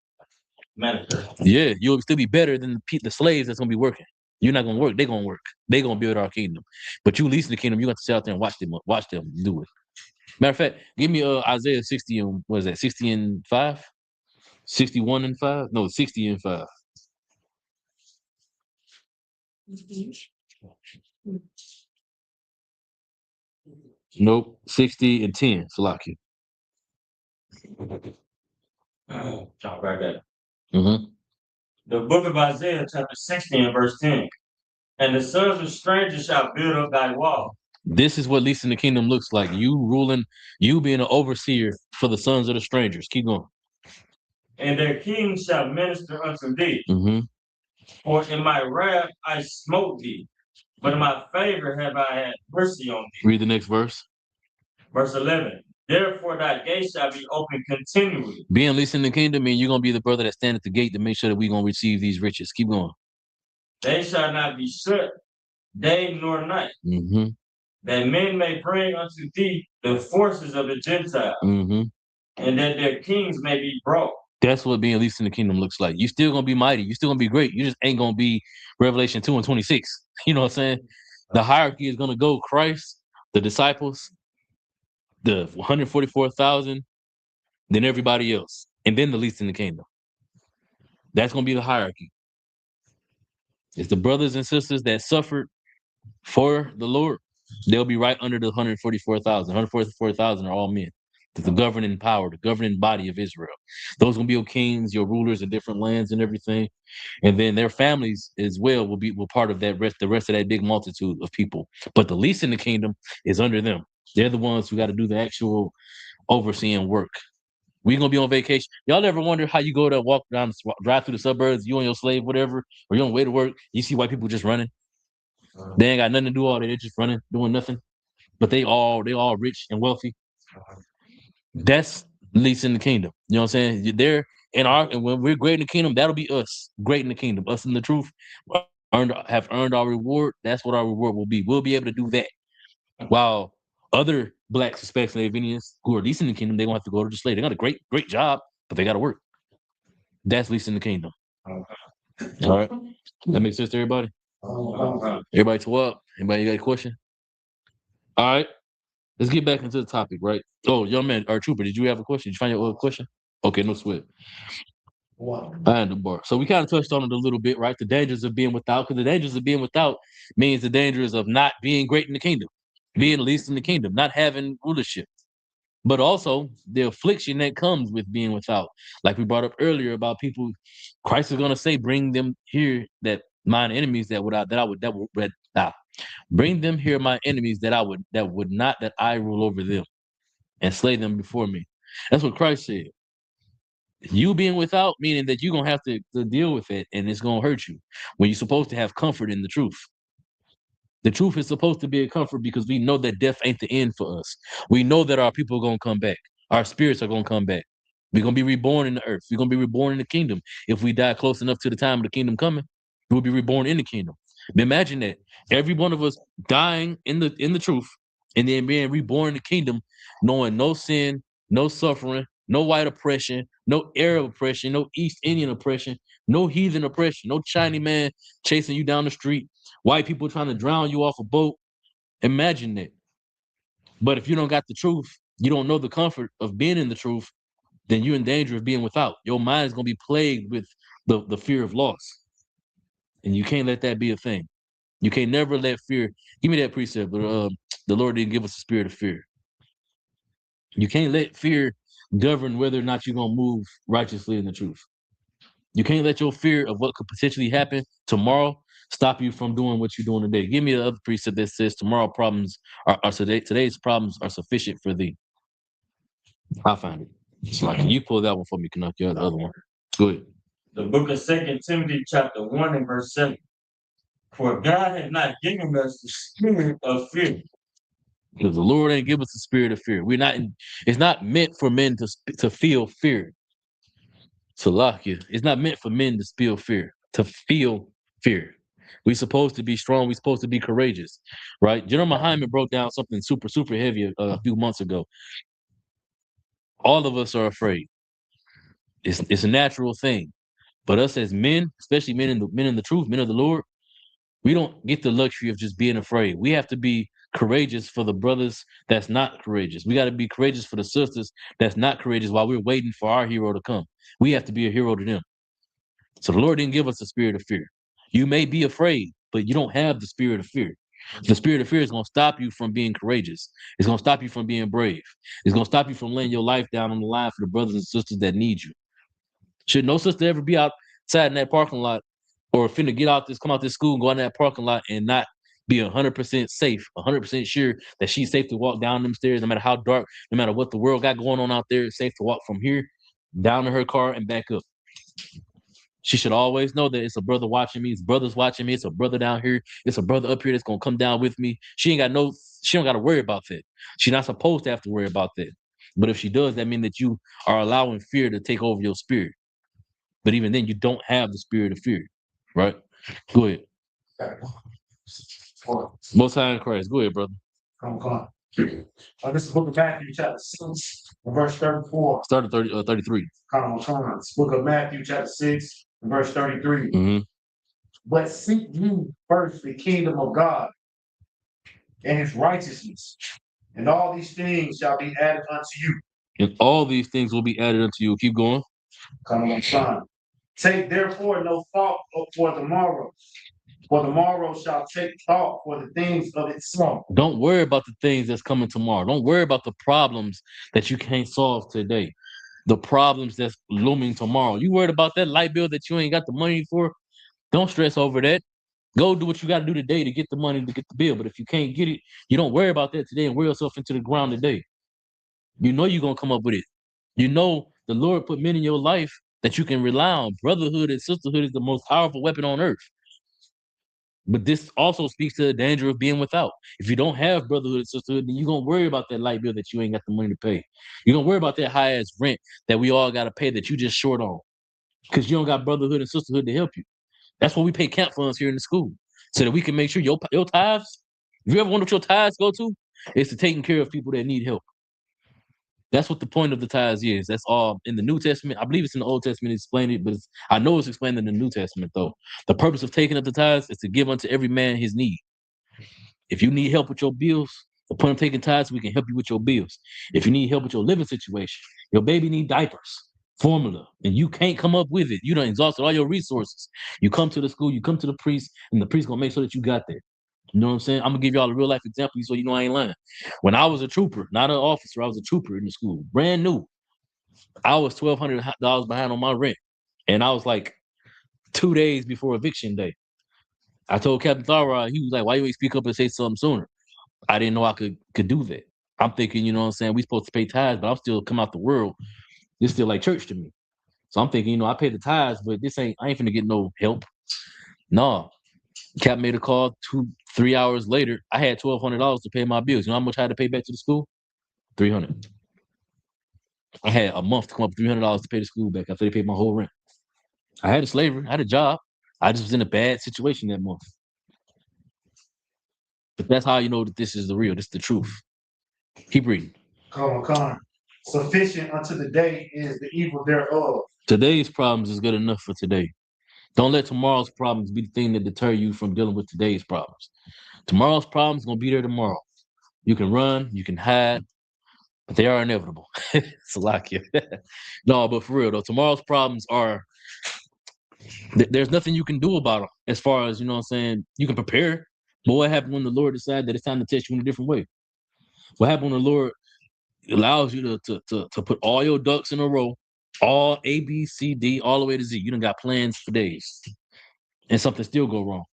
S8: Manager.
S6: Yeah, you'll still be better than the slaves that's gonna be working. You're not gonna work, they're gonna work. They're gonna build our kingdom. But you least in the kingdom, you got to sit out there and watch them do it. Matter of fact, give me Isaiah 60 and what is that? 60 and 5? 61 and 5? No, 60 and 5. Nope. 60 and 10. Salakia.
S8: Jump right there.
S6: Mm-hmm.
S8: The book of Isaiah, chapter 60 and verse 10. And the sons of strangers shall build up thy wall.
S6: This is what least in the kingdom looks like. You ruling, you being an overseer for the sons of the strangers. Keep going.
S8: And their kings shall minister unto thee.
S6: Mm-hmm.
S8: For in my wrath I smote thee, but in my favor have I had mercy on thee.
S6: Read the next verse.
S8: Verse 11. Therefore thy gate shall be open continually.
S6: Being least in the kingdom means you're going to be the brother that stand at the gate to make sure that we're going to receive these riches. Keep going.
S8: They shall not be shut day nor night,
S6: Mm-hmm.
S8: that men may bring unto thee the forces of the Gentiles,
S6: Mm-hmm.
S8: and that their kings may be brought.
S6: That's what being least in the kingdom looks like. You still going to be mighty. You still going to be great. You just ain't going to be Revelation 2 and 26. You know what I'm saying? The hierarchy is going to go Christ, the disciples, the 144,000, then everybody else, and then the least in the kingdom. That's going to be the hierarchy. It's the brothers and sisters that suffered for the Lord. They'll be right under the 144,000. 144,000 are all men. The governing power, the governing body of Israel. Those going to be your kings, your rulers in different lands and everything. And then their families as well will part of that the rest of that big multitude of people. But the least in the kingdom is under them. They're the ones who got to do the actual overseeing work. We're going to be on vacation. Y'all ever wonder how you go to drive through the suburbs, you and your slave, whatever, or you're on the way to work, you see white people just running? They ain't got nothing to do all day. They're just running, doing nothing. But they all rich and wealthy. That's least in the kingdom. You know what I'm saying? They're and when we're great in the kingdom, that'll be us, great in the kingdom. Us in the truth, have earned our reward. That's what our reward will be. We'll be able to do that. While other black suspects and Avenians who are least in the kingdom, they're gonna have to go to the slave. They got a great job, but they gotta work. That's least in the kingdom. All right. That makes sense to everybody? Everybody to up? Anybody got a question? All right. Let's get back into the topic, right? Oh, young man, our trooper, did you have a question? Did you find your question? Okay, no sweat. Bar. So we kind of touched on it a little bit, right? The dangers of being without, because the dangers of being without means the dangers of not being great in the kingdom, being least in the kingdom, not having rulership. But also the affliction that comes with being without. Like we brought up earlier about people, Christ is gonna say, bring them here that mine enemies bring them here my enemies that I rule over them and slay them before me. That's what Christ said. You being without, meaning that you're gonna have to deal with it and it's gonna hurt you when you're supposed to have comfort in the truth. The truth is supposed to be a comfort because we know that death ain't the end for us. We know that our people are going to come back. Our spirits are going to come back. We're going to be reborn in the earth. We're going to be reborn in the kingdom. If we die close enough to the time of the kingdom coming, we'll be reborn in the kingdom. But imagine that. Every one of us dying in the truth and then being reborn in the kingdom, knowing no sin, no suffering, no white oppression, no Arab oppression, no East Indian oppression, no heathen oppression, no Chinese man chasing you down the street, white people trying to drown you off a boat. Imagine that. But if you don't got the truth, you don't know the comfort of being in the truth, then you're in danger of being without. Your mind is going to be plagued with the fear of loss. And you can't let that be a thing. You can't never let fear. Give me that precept. The Lord didn't give us a spirit of fear. You can't let fear govern whether or not you're going to move righteously in the truth. You can't let your fear of what could potentially happen tomorrow stop you from doing what you're doing today. Give me the other precept that says today's problems are sufficient for thee. I'll find it. It's like you pull that one for me, Canuck. You have the other one. Go ahead.
S8: The book of 2 Timothy chapter 1 and verse 7. For God has not given us the spirit of fear.
S6: Because the Lord ain't give us the spirit of fear. It's not meant for men to feel fear. Salakia. It's not meant for men to feel fear. We're supposed to be strong. We're supposed to be courageous, right? General Muhammad broke down something super, super heavy a few months ago. All of us are afraid. It's a natural thing. But us as men, especially men in the truth, men of the Lord, we don't get the luxury of just being afraid. We have to be courageous for the brothers that's not courageous. We got to be courageous for the sisters that's not courageous while we're waiting for our hero to come. We have to be a hero to them. So the Lord didn't give us a spirit of fear. You may be afraid, but you don't have the spirit of fear. The spirit of fear is going to stop you from being courageous. It's going to stop you from being brave. It's going to stop you from laying your life down on the line for the brothers and sisters that need you. Should no sister ever be outside in that parking lot or finna come out this school and go in that parking lot and not be 100% safe, 100% sure that she's safe to walk down them stairs, no matter how dark, no matter what the world got going on out there, it's safe to walk from here down to her car and back up. She should always know that it's a brother watching me, it's brothers watching me, it's a brother down here, it's a brother up here that's gonna come down with me. She don't gotta worry about that. She's not supposed to have to worry about that. But if she does, that means that you are allowing fear to take over your spirit. But even then, you don't have the spirit of fear, right? Go ahead. Most High in Christ. Go ahead, brother.
S7: Come on. This is the book of Matthew, chapter 6, verse 34.
S6: Start at 33.
S7: Come on. This book of Matthew, chapter 6, verse 33.
S6: Mm-hmm.
S7: But seek you first the kingdom of God and his righteousness, and all these things shall be added unto you.
S6: And all these things will be added unto you. Keep going.
S7: Come on, son. Take therefore no thought for the morrow, for the morrow shall take thought for the things of itself.
S6: Don't worry about the things that's coming tomorrow. Don't worry about the problems that you can't solve today. The problems that's looming tomorrow. You worried about that light bill that you ain't got the money for? Don't stress over that. Go do what you got to do today to get the money to get the bill. But if you can't get it, you don't worry about that today and wear yourself into the ground today. You know you're going to come up with it. You know the Lord put men in your life that you can rely on. Brotherhood and sisterhood is the most powerful weapon on earth. But this also speaks to the danger of being without. If you don't have brotherhood and sisterhood, then you're going to worry about that light bill that you ain't got the money to pay. You're going to worry about that high-ass rent that we all got to pay that you just short on because you don't got brotherhood and sisterhood to help you. That's why we pay camp funds here in the school so that we can make sure your tithes, if you ever wonder what your tithes go to, it's to taking care of people that need help. That's what the point of the tithes is. That's all in the New Testament. I believe it's in the Old Testament. It's explained it, but I know it's explained in the New Testament, though. The purpose of taking up the tithes is to give unto every man his need. If you need help with your bills, the point of taking tithes, we can help you with your bills. If you need help with your living situation, your baby need diapers, formula, and you can't come up with it. You done exhausted all your resources. You come to the school, you come to the priest, and the priest gonna make sure that you got that. You know what I'm saying? I'm gonna give y'all a real life example so you know I ain't lying. When I was a trooper, not an officer, I was a trooper in the school, brand new. I was $1,200 behind on my rent. And I was like 2 days before eviction day. I told Captain Thorrod, he was like, why you ain't speak up and say something sooner? I didn't know I could do that. I'm thinking, you know what I'm saying? We supposed to pay tithes, but I'm still come out the world. This still like church to me. So I'm thinking, you know, I pay the tithes, but I ain't finna get no help. No. Cap made a call 2-3 hours later. I had $1,200 to pay my bills. You know how much I had to pay back to the school? $300. I had a month to come up with $300 to pay the school back after they paid my whole rent. I had a slavery. I had a job. I just was in a bad situation that month. But that's how you know that this is the real. This is the truth. Keep reading.
S7: Come on. Sufficient unto the day is the evil thereof.
S6: Today's problems is good enough for today. Don't let tomorrow's problems be the thing that deter you from dealing with today's problems. Tomorrow's problems gonna be there tomorrow. You can run, you can hide, but they are inevitable. It's a lot here. No, but for real though, tomorrow's problems are. There's nothing you can do about them as far as, you know what I'm saying, you can prepare. But what happens when the Lord decides that it's time to test you in a different way? What happens when the Lord allows you to put all your ducks in a row, all A, B, C, D, all the way to Z. You done got plans for days. And something still go wrong.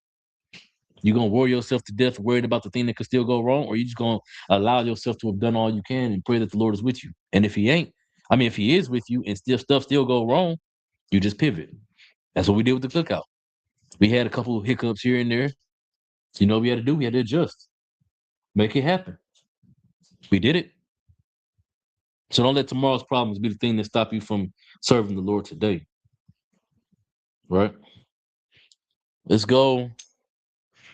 S6: You gonna worry yourself to death worried about the thing that could still go wrong, or you just gonna allow yourself to have done all you can and pray that the Lord is with you. And if he is with you and stuff still go wrong, you just pivot. That's what we did with the cookout. We had a couple of hiccups here and there. You know what we had to do? We had to adjust. Make it happen. We did it. So don't let tomorrow's problems be the thing that stop you from serving the Lord today. Right? Let's go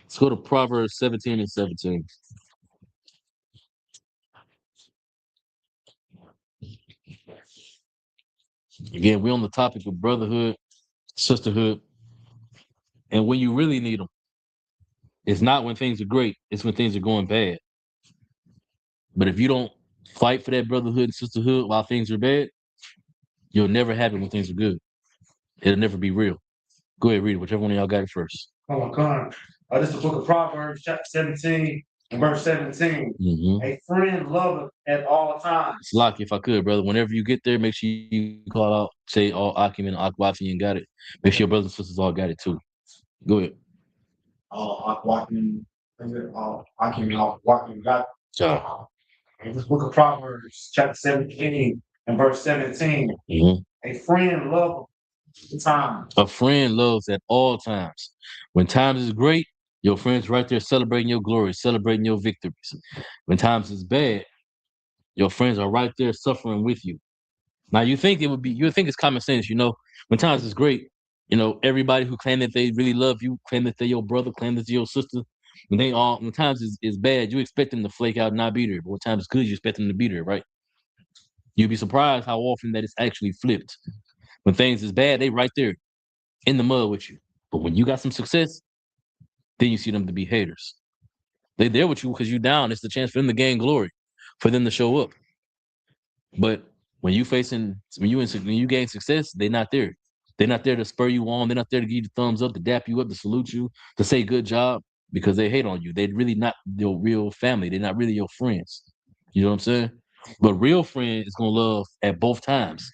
S6: to Proverbs 17 and 17. Again, we're on the topic of brotherhood, sisterhood, and when you really need them. It's not when things are great, it's when things are going bad. But if you don't fight for that brotherhood and sisterhood while things are bad, you'll never have it when things are good. It'll never be real. Go ahead, read it. Whichever one of y'all got it first.
S7: Come on. This is the book of Proverbs, chapter 17 and verse 17.
S6: Mm-hmm.
S7: A friend loveth at all times.
S6: Lock, if I could, brother. Whenever you get there, make sure you call out, say all Akim and Akwafi and got it. Make sure your brothers and sisters all got it too. Go ahead.
S7: Akim got
S6: So,
S7: this book of Proverbs, chapter 17 and verse 17. A friend loveth at times.
S6: a friend loves at all times. When times is great, your friends right there celebrating your glory, celebrating your victories. When times is bad, your friends are right there suffering with you. Now you think it would be, you think it's common sense, you know, when times is great, you know, everybody who claim that they really love you, claim that they're your brother, claim that they're your sister, when times is bad, you expect them to flake out and not be there. But when times is good, you expect them to be there, right? You'd be surprised how often that it's actually flipped. When things is bad, they right there in the mud with you. But when you got some success, then you see them to be haters. They there with you because you down. It's the chance for them to gain glory, for them to show up. But when you gain success, they're not there. They're not there to spur you on. They're not there to give you the thumbs up, to dap you up, to salute you, to say good job, because they hate on you. They're really not your real family. They're not really your friends. You know what I'm saying? But real friend is gonna love at both times.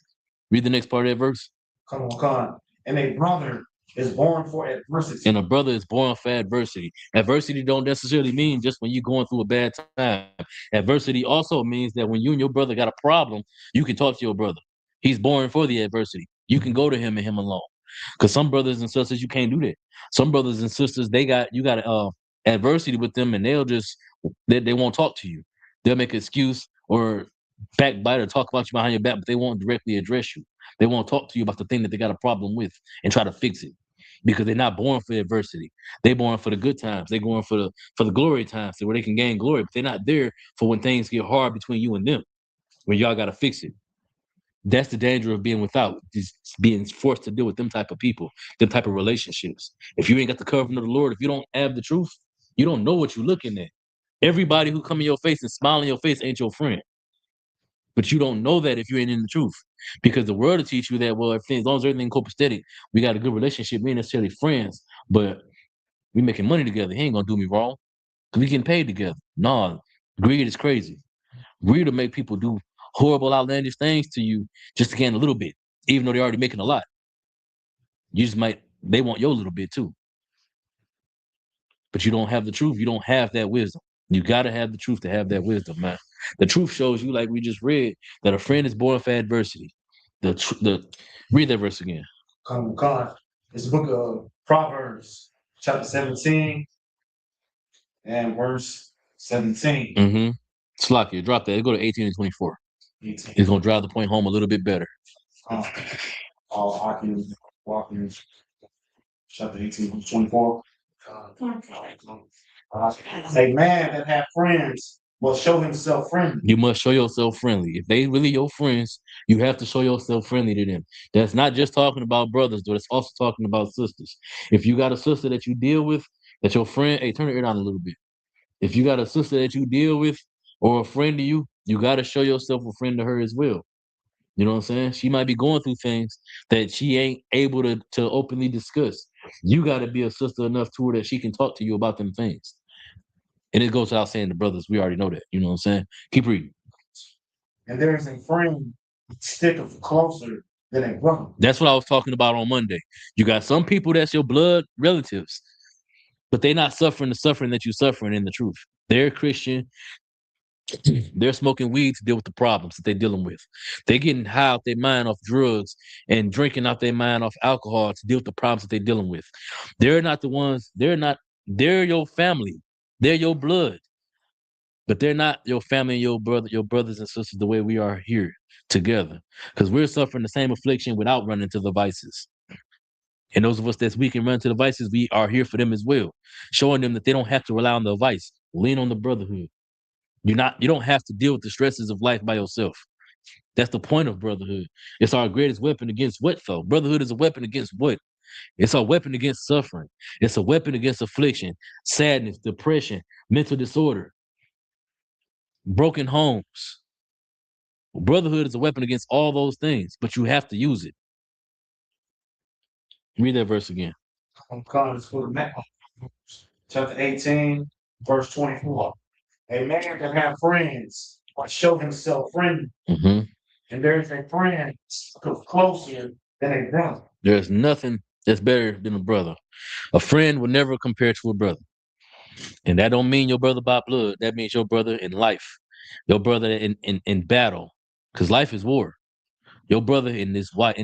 S6: Read the next part of that verse.
S7: Come on. And a brother is born for adversity.
S6: And a brother is born for adversity. Adversity don't necessarily mean just when you're going through a bad time. Adversity also means that when you and your brother got a problem, you can talk to your brother. He's born for the adversity. You can go to him and him alone. Because some brothers and sisters, you can't do that. Some brothers and sisters, you got adversity with them, and they won't talk to you. They'll make an excuse or backbite or talk about you behind your back, but they won't directly address you. They won't talk to you about the thing that they got a problem with and try to fix it, because they're not born for adversity. They're born for the good times. They're going for the glory times where they can gain glory, but they're not there for when things get hard between you and them, when y'all got to fix it. That's the danger of being without, just being forced to deal with them type of people, them type of relationships. If you ain't got the covering of the Lord, if you don't have the truth, you don't know what you're looking at. Everybody who come in your face and smile in your face ain't your friend. But you don't know that if you ain't in the truth, because the world will teach you that, well, as long as everything copacetic, we got a good relationship. We ain't necessarily friends, but we making money together. He ain't gonna do me wrong because we getting paid together. Nah, greed is crazy. Greed will make people do horrible, outlandish things to you just to gain a little bit, even though they're already making a lot. They want your little bit too. But you don't have the truth. You don't have that wisdom. You got to have the truth to have that wisdom, man. The truth shows you, like we just read, that a friend is born for adversity. Read that verse again.
S7: Come on. It's the book of Proverbs, chapter 17 and verse 17.
S6: Mm-hmm. Slakia, drop that. Go to 18 and 24.
S7: 18.
S6: It's going to drive the point home a little bit better.
S7: Walking, chapter 18, 24. A man that have friends will show himself friendly.
S6: You must show yourself friendly. If they really your friends, you have to show yourself friendly to them. That's not just talking about brothers, but it's also talking about sisters. If you got a sister that you deal with, that your friend, hey, turn your ear down a little bit. If you got a sister that you deal with or a friend to you, you got to show yourself a friend to her as well. You know what I'm saying? She might be going through things that she ain't able to openly discuss. You got to be a sister enough to her that she can talk to you about them things. And it goes without saying, the brothers, we already know that. You know what I'm saying? Keep reading.
S7: And there is a friend sticketh closer than a brother.
S6: That's what I was talking about on Monday. You got some people that's your blood relatives, but they're not suffering the suffering that you're suffering in the truth. They're Christian. They're smoking weed to deal with the problems that they're dealing with. They're getting high out their mind off drugs and drinking out their mind off alcohol to deal with the problems that they're dealing with. They're not the ones, they're your family. They're your blood. But they're not your family and your brothers and sisters the way we are here together. Because we're suffering the same affliction without running to the vices. And those of us that's weak and run to the vices, we are here for them as well. Showing them that they don't have to rely on the vice. Lean on the brotherhood. You don't have to deal with the stresses of life by yourself. That's the point of brotherhood. It's our greatest weapon against what, though? Brotherhood is a weapon against what? It's a weapon against suffering. It's a weapon against affliction, sadness, depression, mental disorder, broken homes. Brotherhood is a weapon against all those things, but you have to use it. Read that verse again.
S7: chapter 18, verse 24. A man can have friends or show himself friendly,
S6: Hmm.
S7: and there is a friend closer than a brother.
S6: There's nothing that's better than a brother. A friend will never compare to a brother. And that don't mean your brother by blood. That means your brother in life. Your brother in battle. Because life is war. Your brother in this life,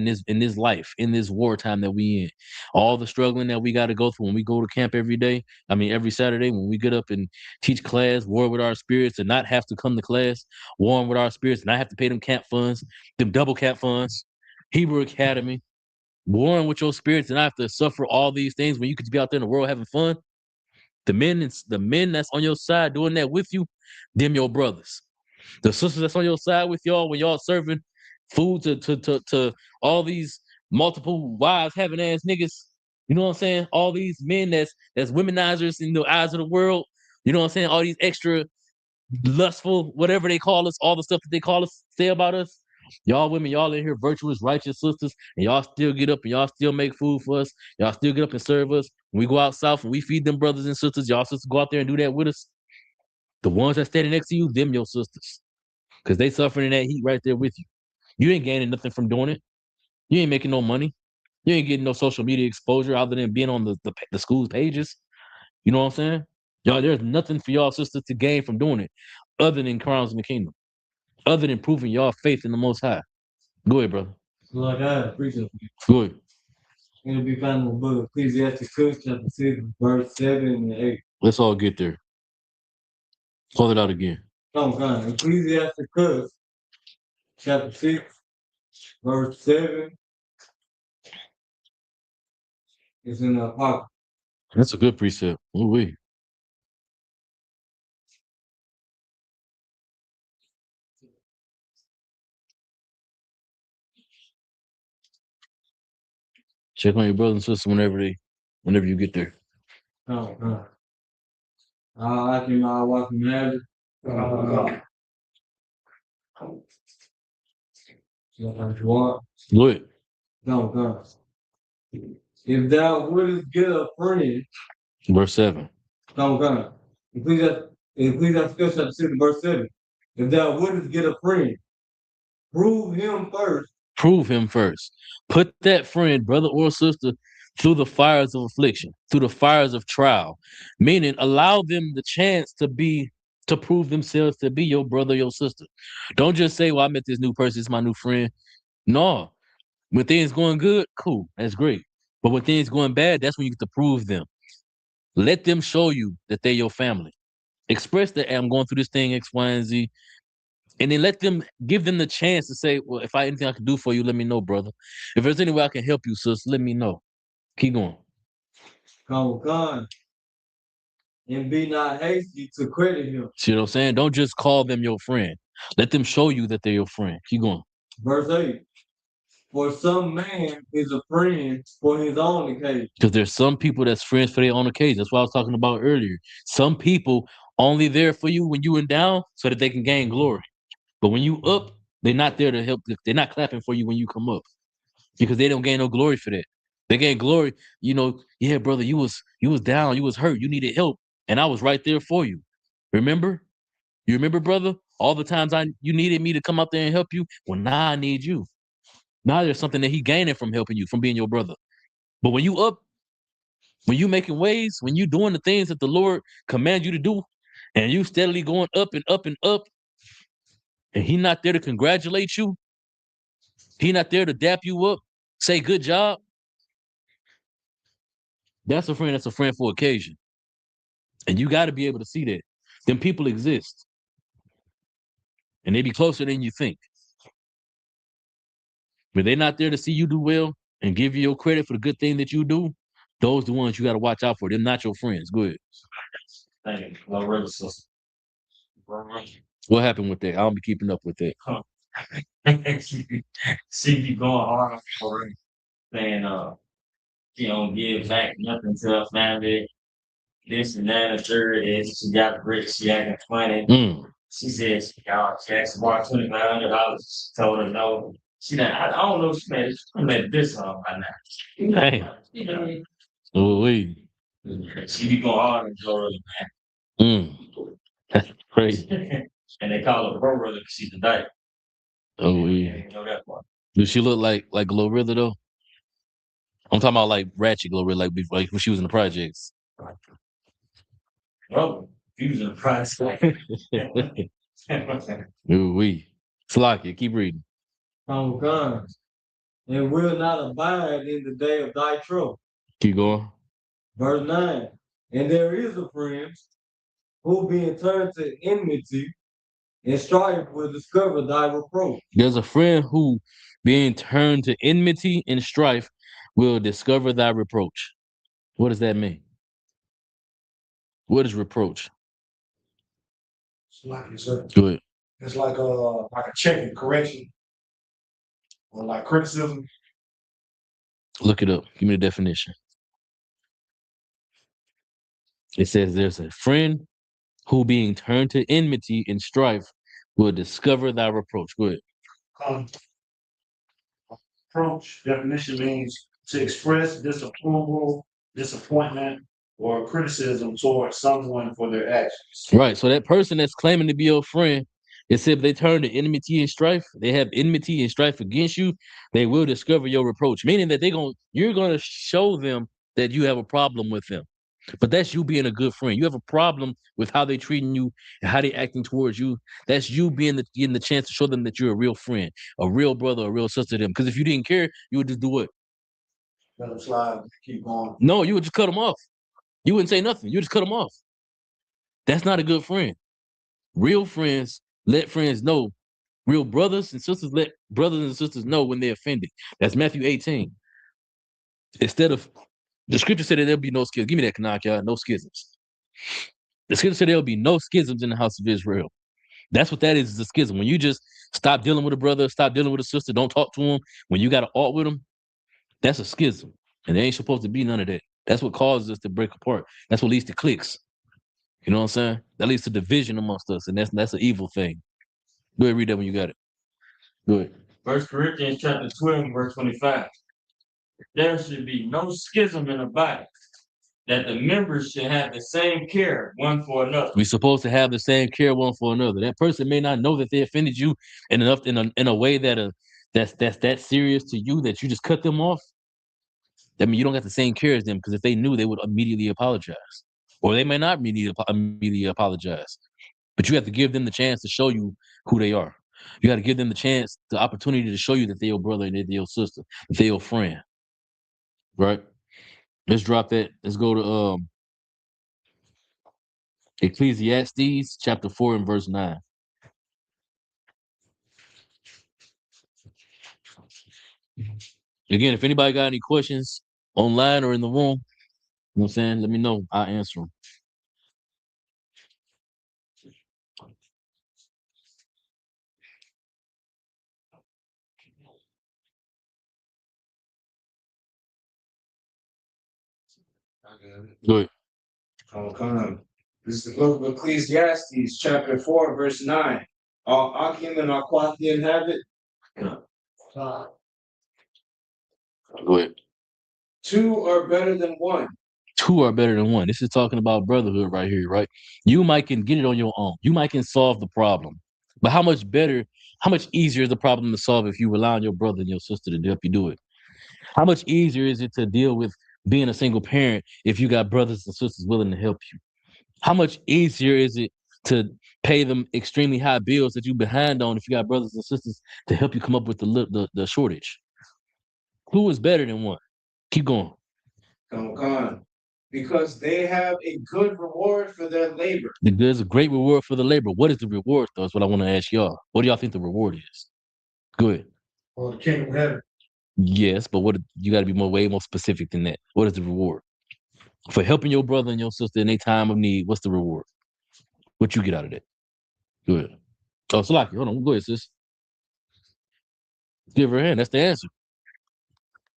S6: in this wartime that we in. All the struggling that we got to go through when we go to camp every day. I mean every Saturday when we get up and teach class, war with our spirits and not have to come to class, warring with our spirits, and not have to pay them camp funds, them double camp funds, Hebrew Academy, warring with your spirits and not have to suffer all these things when you could be out there in the world having fun. The men that's on your side doing that with you, them your brothers. The sisters that's on your side with y'all when y'all serving food to all these multiple wives having ass niggas. You know what I'm saying? All these men that's womenizers in the eyes of the world. You know what I'm saying? All these extra lustful, whatever they call us, all the stuff that they call us, say about us. Y'all women, y'all in here virtuous, righteous sisters, and y'all still get up and y'all still make food for us. Y'all still get up and serve us. When we go out south and we feed them brothers and sisters, y'all sisters go out there and do that with us. The ones that standing next to you, them your sisters. Because they suffering in that heat right there with you. You ain't gaining nothing from doing it. You ain't making no money. You ain't getting no social media exposure other than being on the school's pages. You know what I'm saying? Y'all, there's nothing for y'all sisters to gain from doing it other than crowns in the kingdom. Other than proving y'all faith in the Most High. Go ahead, brother.
S8: Lord God, appreciate it.
S6: Go ahead.
S8: It'll be found in the book of Ecclesiastes chapter 6, verse 7 and 8.
S6: Let's all get there. Call it out again.
S8: Oh, God. Ecclesiastes chapter 6, verse 7. It's in the Apocrypha.
S6: That's a good precept. Ooh wee. Check on your brothers and sisters whenever you get there.
S8: Oh, God. I can walk in magic. What?
S6: Go ahead.
S8: No, God. If thou wouldest get a friend,
S6: Verse 7.
S8: no, God. Ecclesiastes chapter 6, verse 7. If thou wouldest get a friend, prove him first.
S6: Prove him first. Put that friend, brother or sister, through the fires of affliction, through the fires of trial. Meaning allow them the chance to prove themselves to be your brother, your sister. Don't just say, well, I met this new person, it's my new friend. No. When things going good, cool. That's great. But when things going bad, that's when you get to prove them. Let them show you that they're your family. Express that I'm going through this thing, X, Y, and Z. And then give them the chance to say, well, if I anything I can do for you, let me know, brother. If there's any way I can help you, sis, let me know. Keep going.
S8: Come, God. And be not hasty to credit him.
S6: See what I'm saying? Don't just call them your friend. Let them show you that they're your friend. Keep going.
S8: Verse 8. For some man is a friend for his own occasion.
S6: Because there's some people that's friends for their own occasion. That's what I was talking about earlier. Some people only there for you when you in down so that they can gain glory. But when you up, they're not there to help. They're not clapping for you when you come up because they don't gain no glory for that. They gain glory, yeah, brother, you was down, you was hurt, you needed help, and I was right there for you. Remember? You remember, brother? All the times you needed me to come out there and help you. Well, now I need you. Now there's something that he gaining from helping you, from being your brother. But when you up, when you making waves, when you doing the things that the Lord commands you to do, and you steadily going up and up and up, and he not there to congratulate you, he not there to dap you up, say good job. That's a friend for occasion. And you got to be able to see that. Them people exist. And they be closer than you think. But they're not there to see you do well and give you your credit for the good thing that you do. Those are the ones you got to watch out for. They're not your friends. Go ahead.
S8: Thank you. My brother, sister.
S6: What happened with that? I don't be keeping up with that.
S8: She be going hard for it. Saying, she don't give back nothing to her family. This and that and third is she got rich, she acting funny. She said she asked about $2,500. She told her no. I don't know if she made this song by now.
S6: Hey. Oh, wait.
S8: She be going hard on Glorilla,
S6: That's crazy.
S8: man. And they call her Glorilla because she's a dyke.
S6: Oh,
S8: Yeah,
S6: yeah.
S8: you know that part.
S6: Does she look like Glorilla though? I'm talking about like ratchet Glorilla, like when she was in the projects.
S8: Well, he was in the price.
S6: Ooh, we. Slocky, keep reading.
S9: on guns, and will not abide in the day of thy trouble.
S6: Keep going.
S9: Verse 9. And there is a friend who being turned to enmity and strife will discover thy reproach.
S6: There's a friend who, being turned to enmity and strife, will discover thy reproach. What does that mean? What is reproach? Go ahead.
S7: It's like a checking correction or like criticism.
S6: Look it up. Give me the definition. It says there's a friend who, being turned to enmity and strife, will discover thy reproach. Go ahead.
S7: Approach definition means to express disapproval, disappointment, or criticism towards someone for their actions.
S6: Right. So that person that's claiming to be your friend, it said if they turn to enmity and strife, they have enmity and strife against you, they will discover your reproach. Meaning that you're gonna show them that you have a problem with them. But that's you being a good friend. You have a problem with how they treating you and how they acting towards you. That's you getting the chance to show them that you're a real friend, a real brother, a real sister to them. Because if you didn't care, you would just do what?
S7: Let them slide, keep going.
S6: No, you would just cut them off. You wouldn't say nothing. You just cut them off. That's not a good friend. Real friends let friends know. Real brothers and sisters let brothers and sisters know when they're offended. That's Matthew 18. Instead of the scripture said that there'll be no schisms. Give me that Kanakh, y'all. No schisms. The scripture said there'll be no schisms in the house of Israel. That's what that is a schism. When you just stop dealing with a brother, stop dealing with a sister, don't talk to them. When you got to art with them, that's a schism. And there ain't supposed to be none of that. That's what causes us to break apart. That's what leads to cliques. You know what I'm saying? That leads to division amongst us, and that's an evil thing. Go ahead, read that when you got it. Go ahead.
S8: 1 Corinthians chapter 12, verse 25. There should be no schism in the body, that the members should have the same care one for another.
S6: We're supposed to have the same care one for another. That person may not know that they offended you in a way that's that serious to you that you just cut them off. I mean, you don't got the same care as them, because if they knew, they would immediately apologize, or they may not immediately apologize. But you have to give them the chance to show you who they are. You got to give them the opportunity to show you that they're your brother and they're your sister, that they're your friend. Right? Let's drop that. Let's go to Ecclesiastes chapter 4 and verse 9. Again, if anybody got any questions online or in the room, you know what I'm saying, let me know. I'll answer them. Go ahead.
S7: Okay. This is the book of Ecclesiastes, chapter 4, verse 9. Are Akim and Aquati inhabit?
S6: Go ahead.
S7: Two are better than one.
S6: Two are better than one. This is talking about brotherhood right here, right? You might can get it on your own. You might can solve the problem. But how much easier is the problem to solve if you rely on your brother and your sister to help you do it? How much easier is it to deal with being a single parent if you got brothers and sisters willing to help you? How much easier is it to pay them extremely high bills that you're behind on if you got brothers and sisters to help you come up with the shortage? Who is better than one? Keep going.
S7: Because they have a good reward for their labor.
S6: There's a great reward for the labor. What is the reward, though? That's what I want to ask y'all. What do y'all think the reward is? Go ahead.
S7: Well, the kingdom of heaven.
S6: Yes, but you got to be way more specific than that. What is the reward? For helping your brother and your sister in their time of need, what's the reward? What you get out of that? Go ahead. Oh, Salaki, hold on. Go ahead, sis. Give her a hand. That's the answer.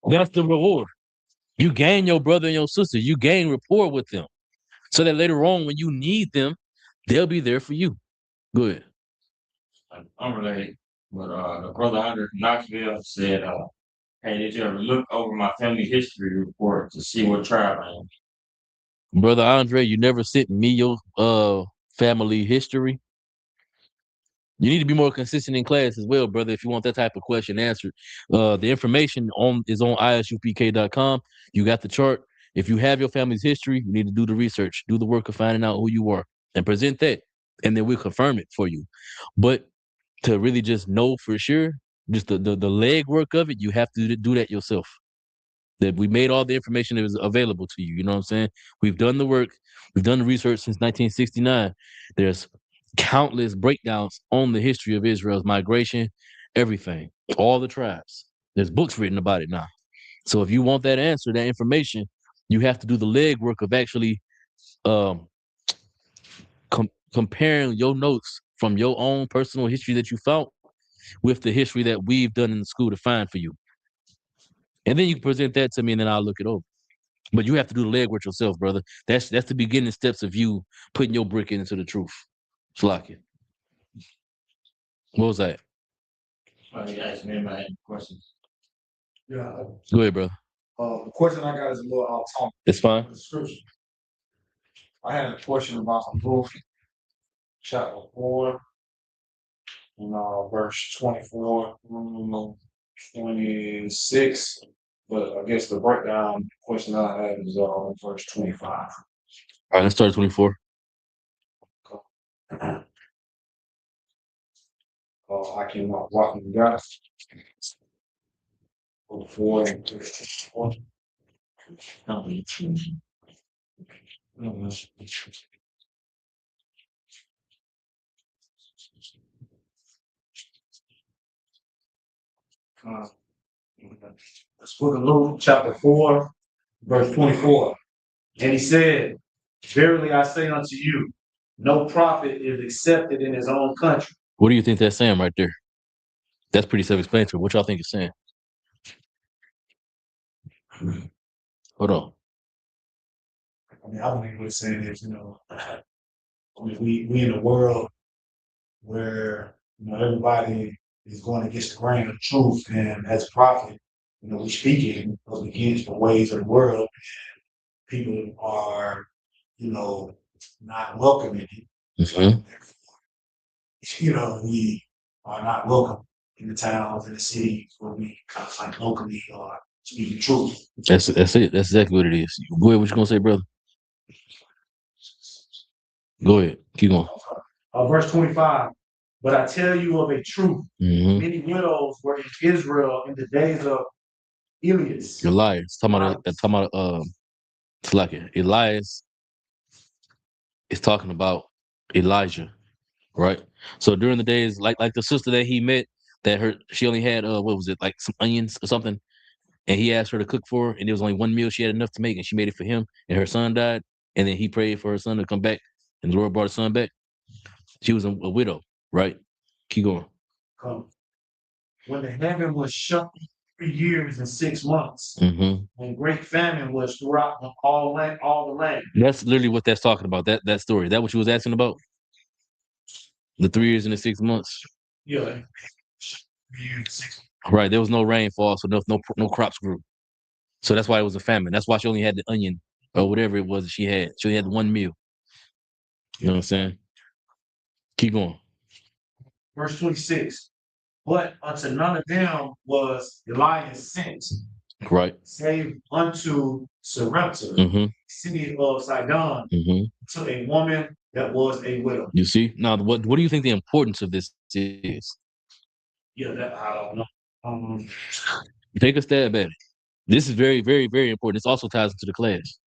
S6: That's the reward. You gain your brother and your sister. You gain rapport with them, so that later on, when you need them, they'll be there for you. Go ahead.
S8: Unrelated, but the brother under Knoxville said, "Hey, did you ever look over my family history report to see what tribe I am?"
S6: Brother Andre, you never sent me your family history. You need to be more consistent in class as well, brother, if you want that type of question answered. The information is on isupk.com. You got the chart. If you have your family's history, you need to do the research, do the work of finding out who you are, and present that, and then we'll confirm it for you. But to really just know for sure, just the leg work of it, you have to do that yourself. That we made all the information that was available to you. You know what I'm saying? We've done the work. We've done the research since 1969. There's countless breakdowns on the history of Israel's migration, everything, all the tribes. There's books written about it now. So if you want that answer, that information, you have to do the legwork of actually comparing your notes from your own personal history that you found with the history that we've done in the school to find for you. And then you can present that to me and then I'll look it over. But you have to do the legwork yourself, brother. That's the beginning steps of you putting your brick into the truth. Slack it. What was that?
S8: You asked me about any questions.
S7: Yeah.
S6: Go ahead, brother.
S7: The question I got is a little off topic.
S6: It's fine.
S7: The scripture. I had a question about Ruth, chapter 4, verse 24 through 26. But I guess the breakdown question I had is verse 25.
S6: All right, let's start at 24.
S7: I can walk with God. 4 and 24. Let's book of Luke, chapter 4, verse 24. And he said, verily I say unto you, no prophet is accepted in his own country.
S6: What do you think that's saying right there? That's pretty self-explanatory. What y'all think it's saying? Hold on.
S7: I believe what it's saying is, we in a world where everybody is going against the grain of truth, and as a prophet, we speaking against the ways of the world. People are, not welcoming it.
S6: Mm-hmm.
S7: We are not welcome in the towns and the cities where we kind of like locally are speaking truth.
S6: That's it. That's exactly what it is. Go ahead. What you gonna say, brother? Go ahead. Keep going.
S7: Verse 25. But I tell you of a truth,
S6: Mm-hmm.
S7: many widows were in Israel in the days of Elias.
S6: Elias. Talking about Slack. Elias is talking about Elijah, right? So during the days, like the sister that he met, she only had what was it, like some onions or something, and he asked her to cook for her, and there was only one meal she had enough to make, and she made it for him, and her son died, and then he prayed for her son to come back, and the Lord brought her son back. She was a widow, right? Keep going.
S7: When the heaven was shut 3 years and 6 months,
S6: Mm-hmm.
S7: when great famine was throughout all the land.
S6: That's literally what that's talking about. That story. That what you was asking about? The 3 years and the 6 months.
S7: Yeah. 3 years and 6 months.
S6: Right. There was no rainfall, so no crops grew. So that's why it was a famine. That's why she only had the onion or whatever it was that she had. She only had one meal. You know what I'm saying? Keep going.
S7: Verse 26. But unto none of them was Elias sent.
S6: Right.
S7: Save unto Sarepta,
S6: Mm-hmm.
S7: city of Sidon,
S6: Mm-hmm.
S7: to a woman that was a widow.
S6: You see? Now, what do you think the importance of this is?
S7: Yeah, that I don't know.
S6: Take a stab at it. This is very, very, very important. This also ties into the class.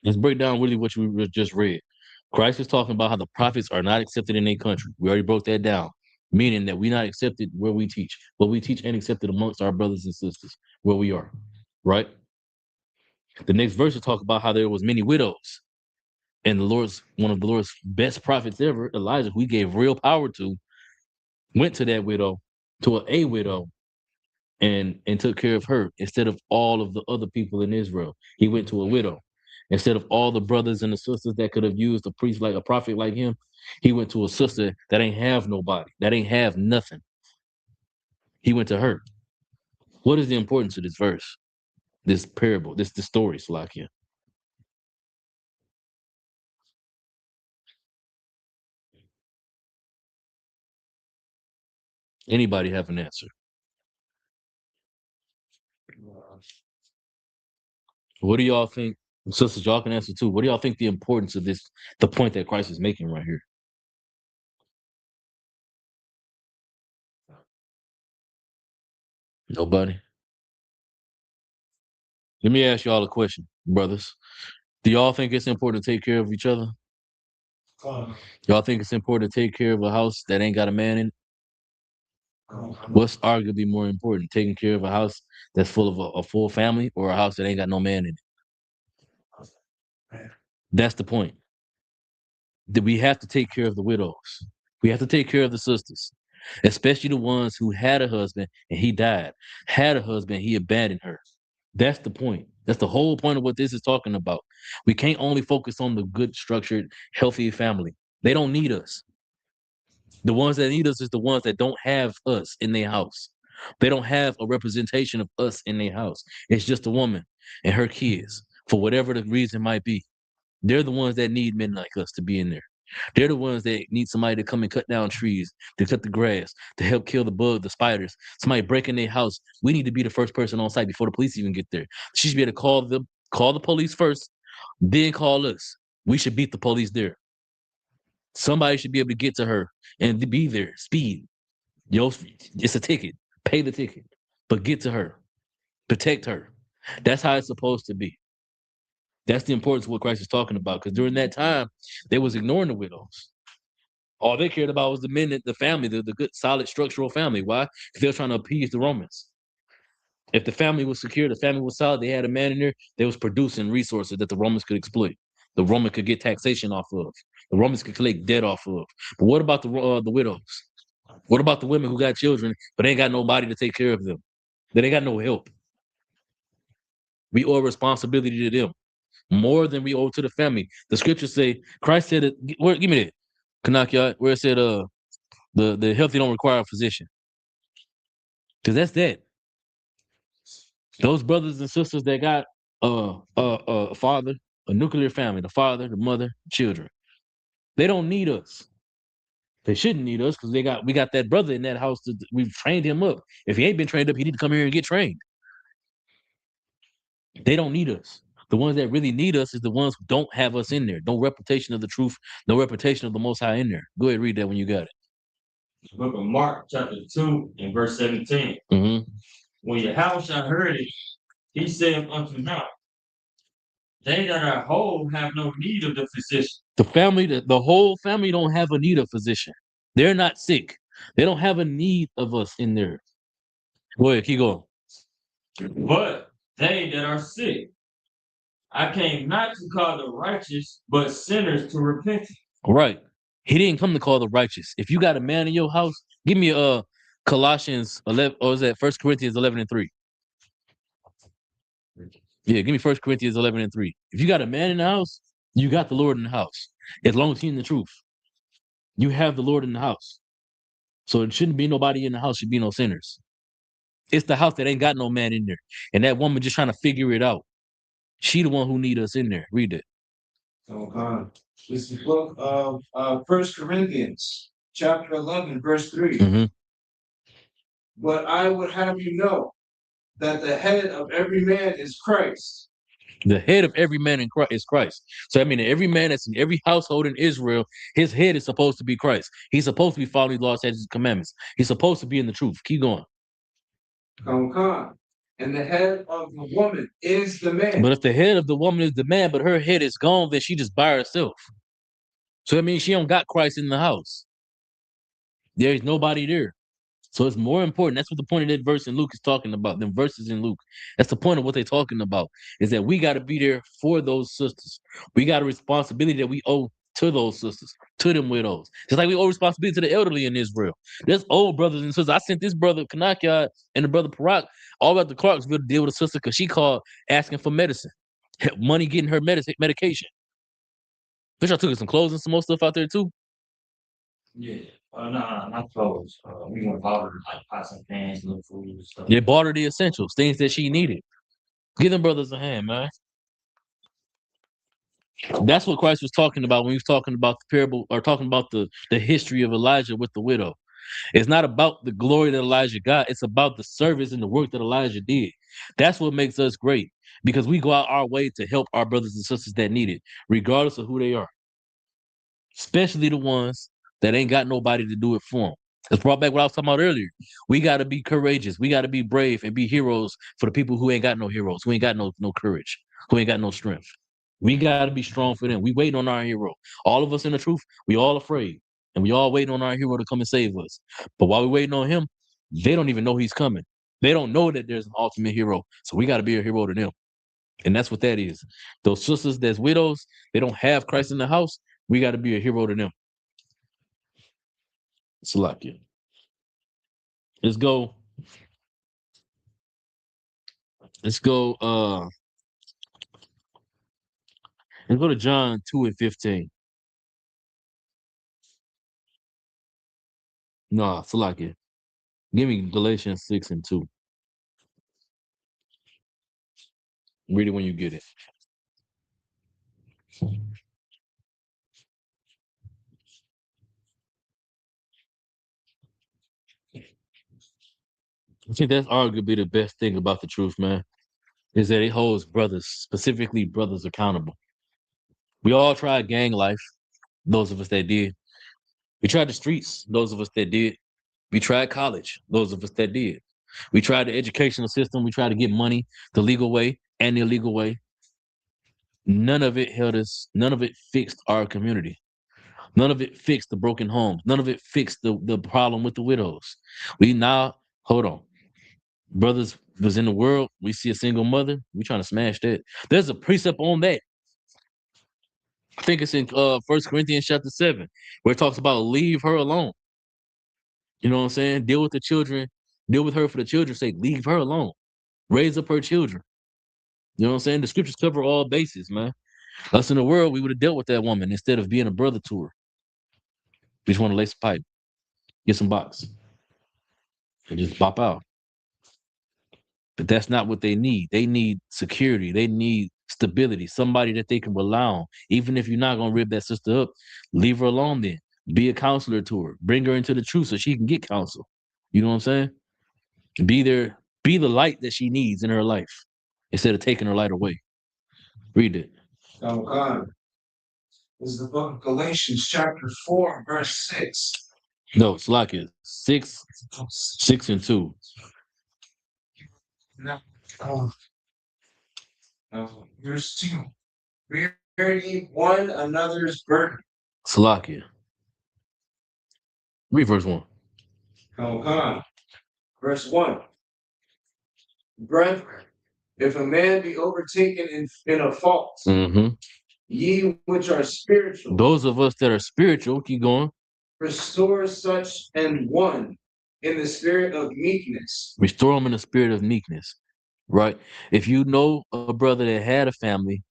S6: Let's break down really what you just read. Christ is talking about how the prophets are not accepted in their country. We already broke that down, meaning that we're not accepted where we teach, but we teach and accepted amongst our brothers and sisters where we are, right? The next verse will talk about how there was many widows, and one of the Lord's best prophets ever, Elijah, who he gave real power to, went to that widow, to a widow, and took care of her instead of all of the other people in Israel. He went to a widow. Instead of all the brothers and the sisters that could have used a priest like a prophet like him, he went to a sister that ain't have nobody, that ain't have nothing. He went to her. What is the importance of this verse, this parable, this story, Salakia? Anybody have an answer? What do y'all think? Sisters, y'all can answer too. What do y'all think the importance of this, the point that Christ is making right here? Nobody? Let me ask y'all a question, brothers. Do y'all think it's important to take care of each other? Y'all think it's important to take care of a house that ain't got a man in it? What's arguably more important, taking care of a house that's full of a full family or a house that ain't got no man in it? That's the point. That we have to take care of the widows. We have to take care of the sisters, especially the ones who had a husband and he died, had a husband, he abandoned her. That's the point. That's the whole point of what this is talking about. We can't only focus on the good, structured, healthy family. They don't need us. The ones that need us is the ones that don't have us in their house. They don't have a representation of us in their house. It's just a woman and her kids, for whatever the reason might be. They're the ones that need men like us to be in there. They're the ones that need somebody to come and cut down trees, to cut the grass, to help kill the bug, the spiders. Somebody breaking their house. We need to be the first person on site before the police even get there. She should be able to call the police first, then call us. We should beat the police there. Somebody should be able to get to her and be there. Speed. Yo, it's a ticket. Pay the ticket. But get to her. Protect her. That's how it's supposed to be. That's the importance of what Christ is talking about. Because during that time, they was ignoring the widows. All they cared about was the men, the family, the good, solid, structural family. Why? Because they were trying to appease the Romans. If the family was secure, the family was solid, they had a man in there, they was producing resources that the Romans could exploit. The Roman could get taxation off of. The Romans could collect debt off of. But what about the widows? What about the women who got children, but ain't got nobody to take care of them? They ain't got no help. We owe responsibility to them more than we owe to the family. The scriptures say, Christ said, give me that, Kanakya, where it said, the healthy don't require a physician. Because that's that. Those brothers and sisters that got a father, a nuclear family, the father, the mother, children, they don't need us. They shouldn't need us because we got that brother in that house that we've trained him up. If he ain't been trained up, he need to come here and get trained. They don't need us. The ones that really need us is the ones who don't have us in there. No reputation of the truth, no reputation of the Most High in there. Go ahead, read that when you got it.
S8: Book of Mark, chapter 2, and verse 17.
S6: Mm-hmm.
S8: When Yahushua heard it, he said unto them, they that are whole have no need of the physician.
S6: The whole family don't have a need of physician. They're not sick. They don't have a need of us in there. Go ahead, keep going.
S8: But they that are sick, I came not to call the righteous, but sinners to repentance.
S6: Right. He didn't come to call the righteous. If you got a man in your house, give me Colossians 11, or is that 1 Corinthians 11 and 3? Yeah, give me 1 Corinthians 11 and 3. If you got a man in the house, you got the Lord in the house. As long as he's in the truth, you have the Lord in the house. So it shouldn't be nobody in the house, should be no sinners. It's the house that ain't got no man in there. And that woman just trying to figure it out. She the one who need us in there. Read it.
S10: So, this is the book of 1 Corinthians, chapter 11, verse 3.
S6: Mm-hmm.
S10: But I would have you know that the head of every man is Christ.
S6: The head of every man in Christ is Christ. So I mean, every man that's in every household in Israel, his head is supposed to be Christ. He's supposed to be following laws, statutes, and commandments. He's supposed to be in the truth. Keep going.
S10: And the head of the woman is the man.
S6: But if the head of the woman is the man, but her head is gone, then she just by herself. So that means she don't got Christ in the house. There is nobody there. So it's more important. That's what the point of that verse in Luke is talking about. Them verses in Luke. That's the point of what they're talking about. Is that we got to be there for those sisters. We got a responsibility that we owe to those sisters, to them widows. Just like we owe responsibility to the elderly in Israel. There's old brothers and sisters. I sent this brother Kanakia and the brother Parak all about to Clarksville to deal with a sister because she called asking for medicine, money getting her medication. Wish I took her some clothes and some more stuff out there too.
S8: Yeah. No, not clothes. We went barter like pots and pans, little food and stuff.
S6: They bought her the essentials, things that she needed. Give them brothers a hand, man. That's what Christ was talking about when he was talking about the parable or talking about the history of Elijah with the widow. It's not about the glory that Elijah got. It's about the service and the work that Elijah did. That's what makes us great because we go out our way to help our brothers and sisters that need it, regardless of who they are, especially the ones that ain't got nobody to do it for them. It's brought back what I was talking about earlier. We got to be courageous. We got to be brave and be heroes for the people who ain't got no heroes, who ain't got no courage, who ain't got no strength. We got to be strong for them. We waiting on our hero. All of us in the truth, we all afraid. And we all waiting on our hero to come and save us. But while we waiting on him, they don't even know he's coming. They don't know that there's an ultimate hero. So we got to be a hero to them. And that's what that is. Those sisters that's widows, they don't have Christ in the house. We got to be a hero to them. Salakia. Let's go. Let's go to John 2:15. No, Salakia. Give me Galatians 6:2. Read it when you get it. I think that's arguably the best thing about the truth, man, is that it holds brothers, specifically brothers, accountable. We all tried gang life, those of us that did. We tried the streets, those of us that did. We tried college, those of us that did. We tried the educational system. We tried to get money the legal way and the illegal way. None of it held us. None of it fixed our community. None of it fixed the broken homes. None of it fixed the problem with the widows. We now, hold on. Brothers was in the world. We see a single mother. We trying to smash that. There's a precept on that. I think it's in 1 Corinthians chapter 7, where it talks about leave her alone. You know what I'm saying? Deal with the children. Deal with her for the children's sake. Leave her alone. Raise up her children. You know what I'm saying? The scriptures cover all bases, man. Us in the world, we would have dealt with that woman instead of being a brother to her. We just want to lace a pipe, get some box, and just bop out. But that's not what they need. They need security. They need stability, somebody that they can rely on. Even if you're not going to rip that sister up, leave her alone then. Be a counselor to her. Bring her into the truth so she can get counsel. You know what I'm saying? Be there. Be the light that she needs in her life instead of taking her light away. Read it.
S10: Oh God. This is the book of Galatians, chapter 4, verse 6.
S6: No, it's like it. 6:2.
S10: Verse 2. Bear ye one another's burden.
S6: Salakia. Read verse 1.
S10: Oh God. Verse 1. Brethren, if a man be overtaken in a fault, ye which are spiritual,
S6: those of us that are spiritual, keep going.
S10: Restore such an one in the spirit of meekness.
S6: Restore them in the spirit of meekness, right? If you know a brother that had a family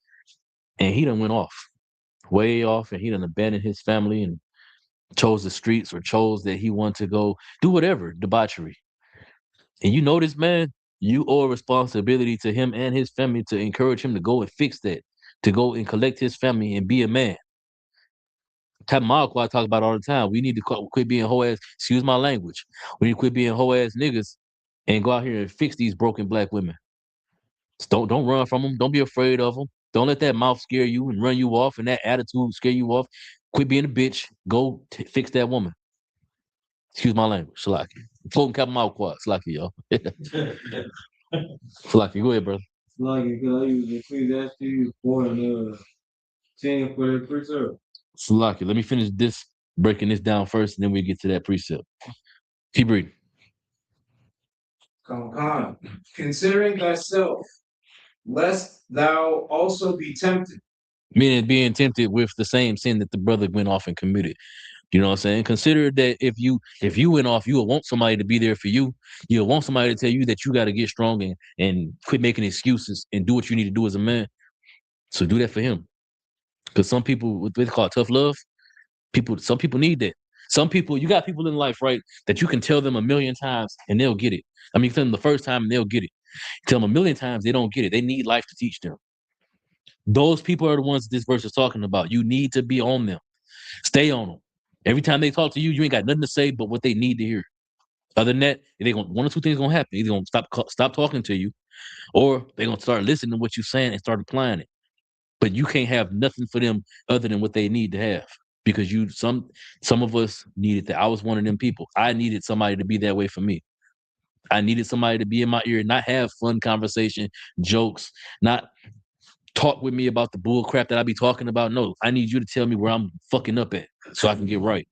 S6: and he done went off, way off, and he done abandoned his family and chose the streets or chose that he wanted to go do whatever, debauchery. And you know this man, you owe a responsibility to him and his family to encourage him to go and fix that, to go and collect his family and be a man. Tabernacle I talk about all the time. We need to quit being hoe ass, excuse my language. We need to quit being hoe ass niggas and go out here and fix these broken black women. Just don't run from them. Don't be afraid of them. Don't let that mouth scare you and run you off and that attitude scare you off. Quit being a bitch. Go fix that woman. Excuse my language. Salaki. Quoting Captain Malquad. Salaki, y'all. Salaki, go ahead, brother.
S9: Salaki, because I use Ecclesiastes 4 and 10 for the precept.
S6: Salaki, let me finish this, breaking this down first, and then we get to that precept. Keep reading.
S10: Come on. Considering thyself, lest thou also be tempted.
S6: Meaning being tempted with the same sin that the brother went off and committed. You know what I'm saying? Consider that if you went off, you will want somebody to be there for you. You'll want somebody to tell you that you got to get strong and quit making excuses and do what you need to do as a man. So do that for him. Because some people, what they call it tough love, some people need that. Some people, you got people in life, right, that you can tell them a million times and they'll get it. I mean, tell them the first time and they'll get it. Tell them a million times, they don't get it. They need life to teach them. Those people are the ones this verse is talking about. You need to be on them. Stay on them. Every time they talk to you, you ain't got nothing to say but what they need to hear. Other than that, they gonna one or two things gonna happen. Either gonna stop talking to you, or they're gonna start listening to what you're saying and start applying it. But you can't have nothing for them other than what they need to have. Because some of us needed that. I was one of them people. I needed somebody to be that way for me. I needed somebody to be in my ear, not have fun conversation, jokes, not talk with me about the bull crap that I be talking about. No, I need you to tell me where I'm fucking up at so I can get right.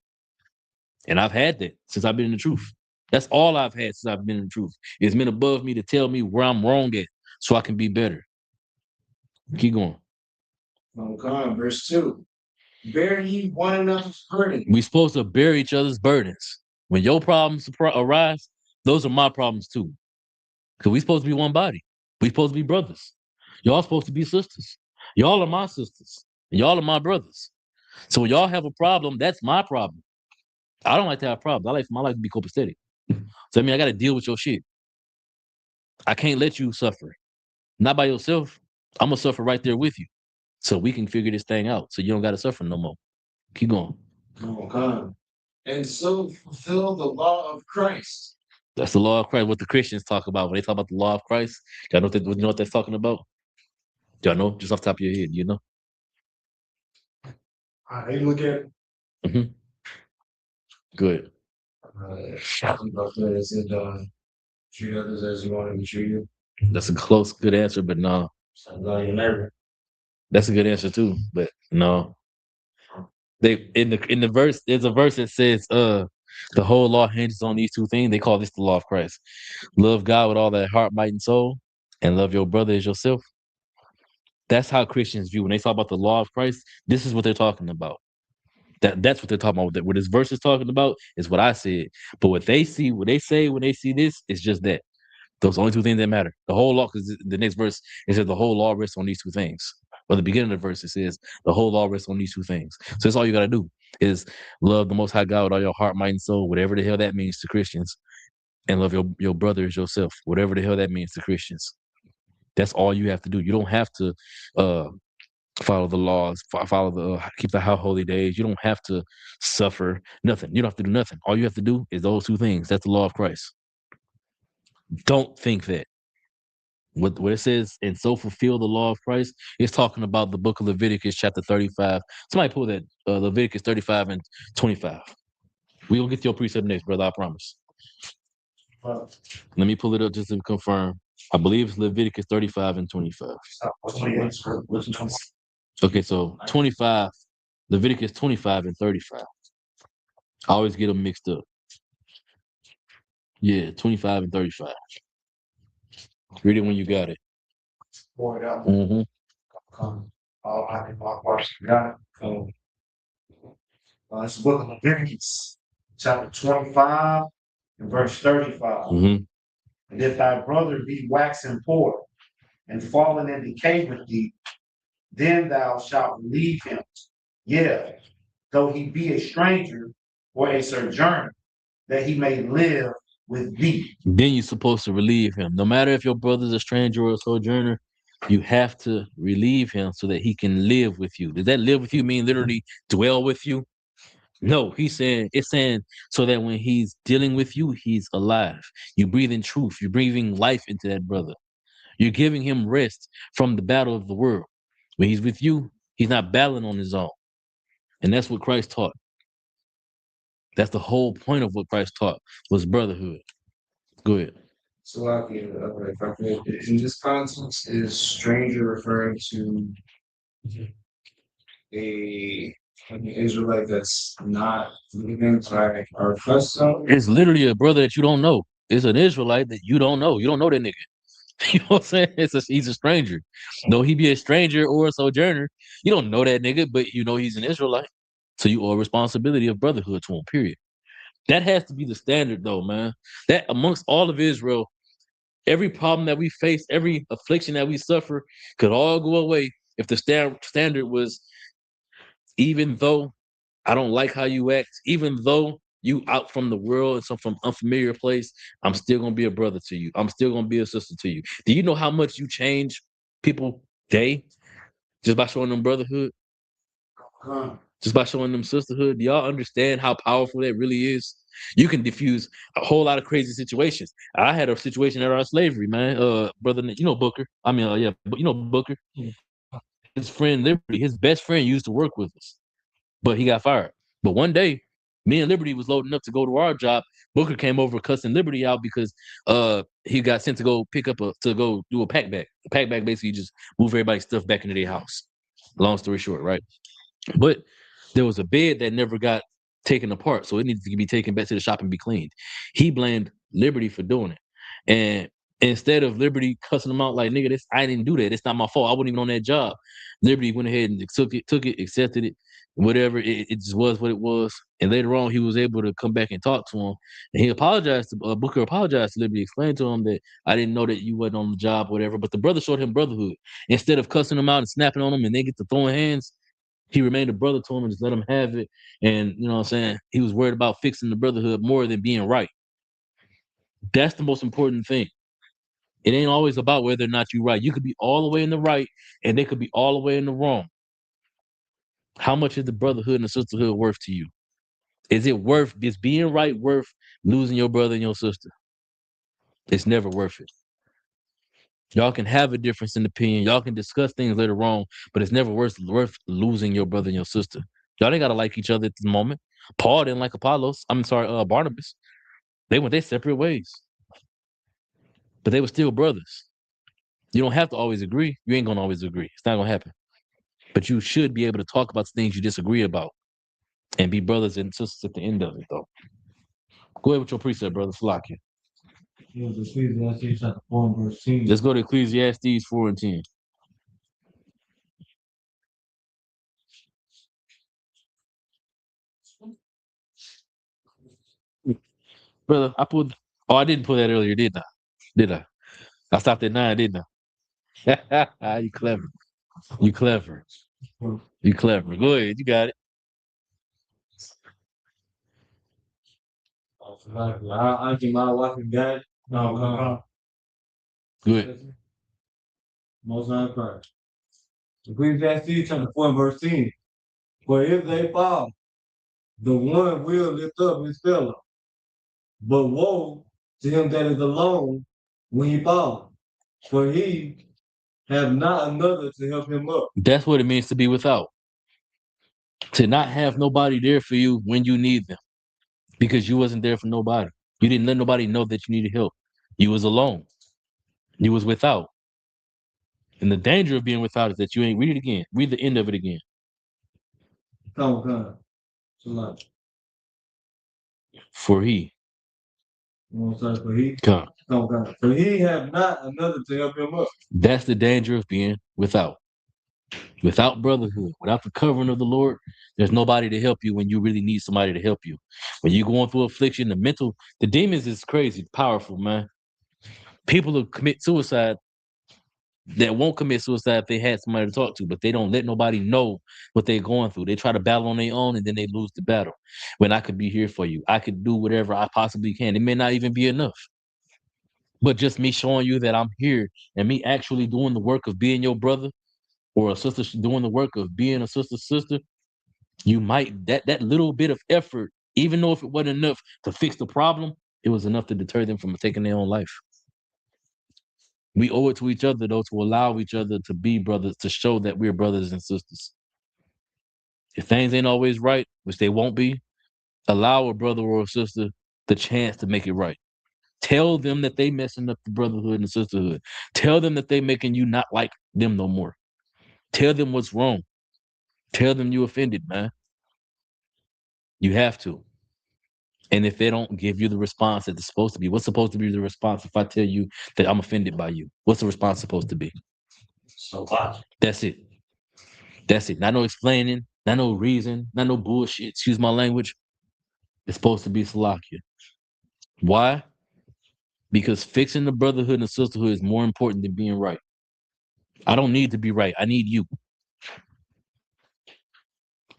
S6: And I've had that since I've been in the truth. That's all I've had since I've been in the truth. It's men above me to tell me where I'm wrong at so I can be better. Keep going.
S10: Okay, verse 2. Bear ye one another's burden.
S6: We supposed to bear each other's burdens. When your problems arise, those are my problems too. Because we supposed to be one body. We supposed to be brothers. Y'all supposed to be sisters. Y'all are my sisters. And y'all are my brothers. So when y'all have a problem, that's my problem. I don't like to have problems. I like for my life to be copacetic. So I mean, I got to deal with your shit. I can't let you suffer. Not by yourself. I'm going to suffer right there with you. So we can figure this thing out. So you don't got to suffer no more. Keep going.
S10: Okay. And so fulfill the law of Christ.
S6: That's the law of Christ. What the Christians talk about when they talk about the law of Christ. Y'all know, you know what they're talking about? Y'all know? Just off the top of your head, you know?
S7: They look at
S6: Mm-hmm. Good.
S7: about that. It said, treat others as you want to be treated.
S6: That's a close, good answer, but no.
S7: Love your neighbor.
S6: That's a good answer too, but no. They in the verse, there's a verse that says, the whole law hinges on these two things. They call this the law of Christ. Love God with all that heart, might, and soul, and love your brother as yourself. That's how Christians view when they talk about the law of Christ. This is what they're talking about. That's what they're talking about. What this verse is talking about is what I said. But what they see, what they say when they see this, is just that. Those are the only two things that matter. The whole law, because the next verse it says the whole law rests on these two things. Or the beginning of the verse it says the whole law rests on these two things. So that's all you got to do is love the Most High God with all your heart, mind, and soul, whatever the hell that means to Christians, and love your brother as yourself, whatever the hell that means to Christians. That's all you have to do. You don't have to follow the laws, keep the holy days. You don't have to suffer nothing. You don't have to do nothing. All you have to do is those two things. That's the law of Christ. Don't think that what it says, and so fulfill the law of Christ, is talking about the book of Leviticus chapter 35. Somebody pull that Leviticus 35 and 25. We will get your precept next, brother, I promise. Let me pull it up just to confirm. I believe it's Leviticus 35 and 25. Okay, so 25, Leviticus 25 and 35. I always get them mixed up. Yeah, 25 and 35. Read it when you got it. Mm-hmm.
S7: It's the book of Leviticus, chapter 25 and verse 35.
S6: Mm-hmm.
S7: And if thy brother be waxen poor and fallen in decay with thee, then thou shalt relieve him. Yeah, though he be a stranger or a sojourner, that he may live with thee.
S6: Then you're supposed to relieve him. No matter if your brother's a stranger or a sojourner, you have to relieve him so that he can live with you. Does that live with you mean literally dwell with you? No, it's saying so that when he's dealing with you, he's alive. You breathe in truth. You're breathing life into that brother. You're giving him rest from the battle of the world. When he's with you, he's not battling on his own. And that's what Christ taught. That's the whole point of what Christ taught, was brotherhood. Go ahead.
S10: So if I could, in this context, is stranger referring to an Israelite that's not living by our custom?
S6: It's literally a brother that you don't know. It's an Israelite that you don't know. You don't know that nigga. You know what I'm saying? He's a stranger. Though he be a stranger or a sojourner, you don't know that nigga, but you know he's an Israelite. So you owe a responsibility of brotherhood to him, period. That has to be the standard, though, man. That amongst all of Israel, every problem that we face, every affliction that we suffer could all go away if the standard was, even though I don't like how you act. Even though you out from the world and some from unfamiliar place, I'm still gonna be a brother to you. I'm still gonna be a sister to you. Do you know how much you change people day just by showing them brotherhood? Just by showing them sisterhood? Do y'all understand how powerful that really is? You can diffuse a whole lot of crazy situations. I had a situation at our slavery, man. Brother, you know Booker. I mean, yeah, but you know Booker. His friend Liberty, his best friend used to work with us, but he got fired. But one day, me and Liberty was loading up to go to our job. Booker came over cussing Liberty out because he got sent to go to go do a pack back. A pack back basically just move everybody's stuff back into their house. Long story short, right? But there was a bed that never got taken apart, so it needed to be taken back to the shop and be cleaned. He blamed Liberty for doing it. And instead of Liberty cussing him out like, nigga, I didn't do that. It's not my fault. I wasn't even on that job. Liberty went ahead and took it, accepted it, whatever. It just was what it was. And later on, he was able to come back and talk to him. And he apologized to Booker, apologized to Liberty, explained to him that I didn't know that you wasn't on the job, whatever. But the brother showed him brotherhood. Instead of cussing him out and snapping on him and they get to throwing hands, he remained a brother to him and just let him have it. And you know what I'm saying? He was worried about fixing the brotherhood more than being right. That's the most important thing. It ain't always about whether or not you're right. You could be all the way in the right and they could be all the way in the wrong. How much is the brotherhood and the sisterhood worth to you? Is being right worth losing your brother and your sister? It's never worth it. Y'all can have a difference in opinion. Y'all can discuss things later on, but it's never worth losing your brother and your sister. Y'all ain't gotta like each other at the moment. Paul didn't like Barnabas. They went their separate ways. But they were still brothers. You don't have to always agree. You ain't gonna always agree. It's not gonna happen. But you should be able to talk about things you disagree about and be brothers and sisters at the end of it, though. Go ahead with your precept, brother. Flocking.
S9: Ecclesiastes chapter 4 and verse 10.
S6: Let's go to Ecclesiastes 4 and 10. Brother, I didn't pull that earlier, did I? Did I? I stopped at 9, didn't I? You clever. You clever. You clever. Go ahead, you got it.
S9: I give my wife and God.
S7: No,
S6: Good.
S9: Most High Christ. Ecclesiastes chapter 4 and verse 10. For if they fall, the one will lift up his fellow. But woe to him that is alone when he falls, for he have not another to help him up.
S6: That's what it means to be without. To not have nobody there for you when you need them. Because you wasn't there for nobody. You didn't let nobody know that you needed help. You was alone. You was without. And the danger of being without is that you ain't read it again. Read the end of it again.
S9: Come.
S6: For he.
S9: For he.
S6: Come.
S9: For he have not another to help him up.
S6: That's the danger of being without. Without brotherhood, without the covering of the Lord, there's nobody to help you when you really need somebody to help you. When you're going through affliction, the demons is crazy, powerful, man. People who commit suicide that won't commit suicide if they had somebody to talk to, but they don't let nobody know what they're going through. They try to battle on their own and then they lose the battle. When I could be here for you, I could do whatever I possibly can. It may not even be enough. But just me showing you that I'm here and me actually doing the work of being your brother or a sister doing the work of being a sister, you might, that little bit of effort, even though if it wasn't enough to fix the problem, it was enough to deter them from taking their own life. We owe it to each other, though, to allow each other to be brothers, to show that we're brothers and sisters. If things ain't always right, which they won't be, allow a brother or a sister the chance to make it right. Tell them that they messing up the brotherhood and sisterhood. Tell them that they making you not like them no more. Tell them what's wrong. Tell them you offended, man. You have to. And if they don't give you the response that it's supposed to be, what's supposed to be the response if I tell you that I'm offended by you? What's the response supposed to be?
S7: So what?
S6: That's it. That's it. Not no explaining, not no reason, not no bullshit. Excuse my language. It's supposed to be Salakia. Why? Because fixing the brotherhood and sisterhood is more important than being right. I don't need to be right. I need you.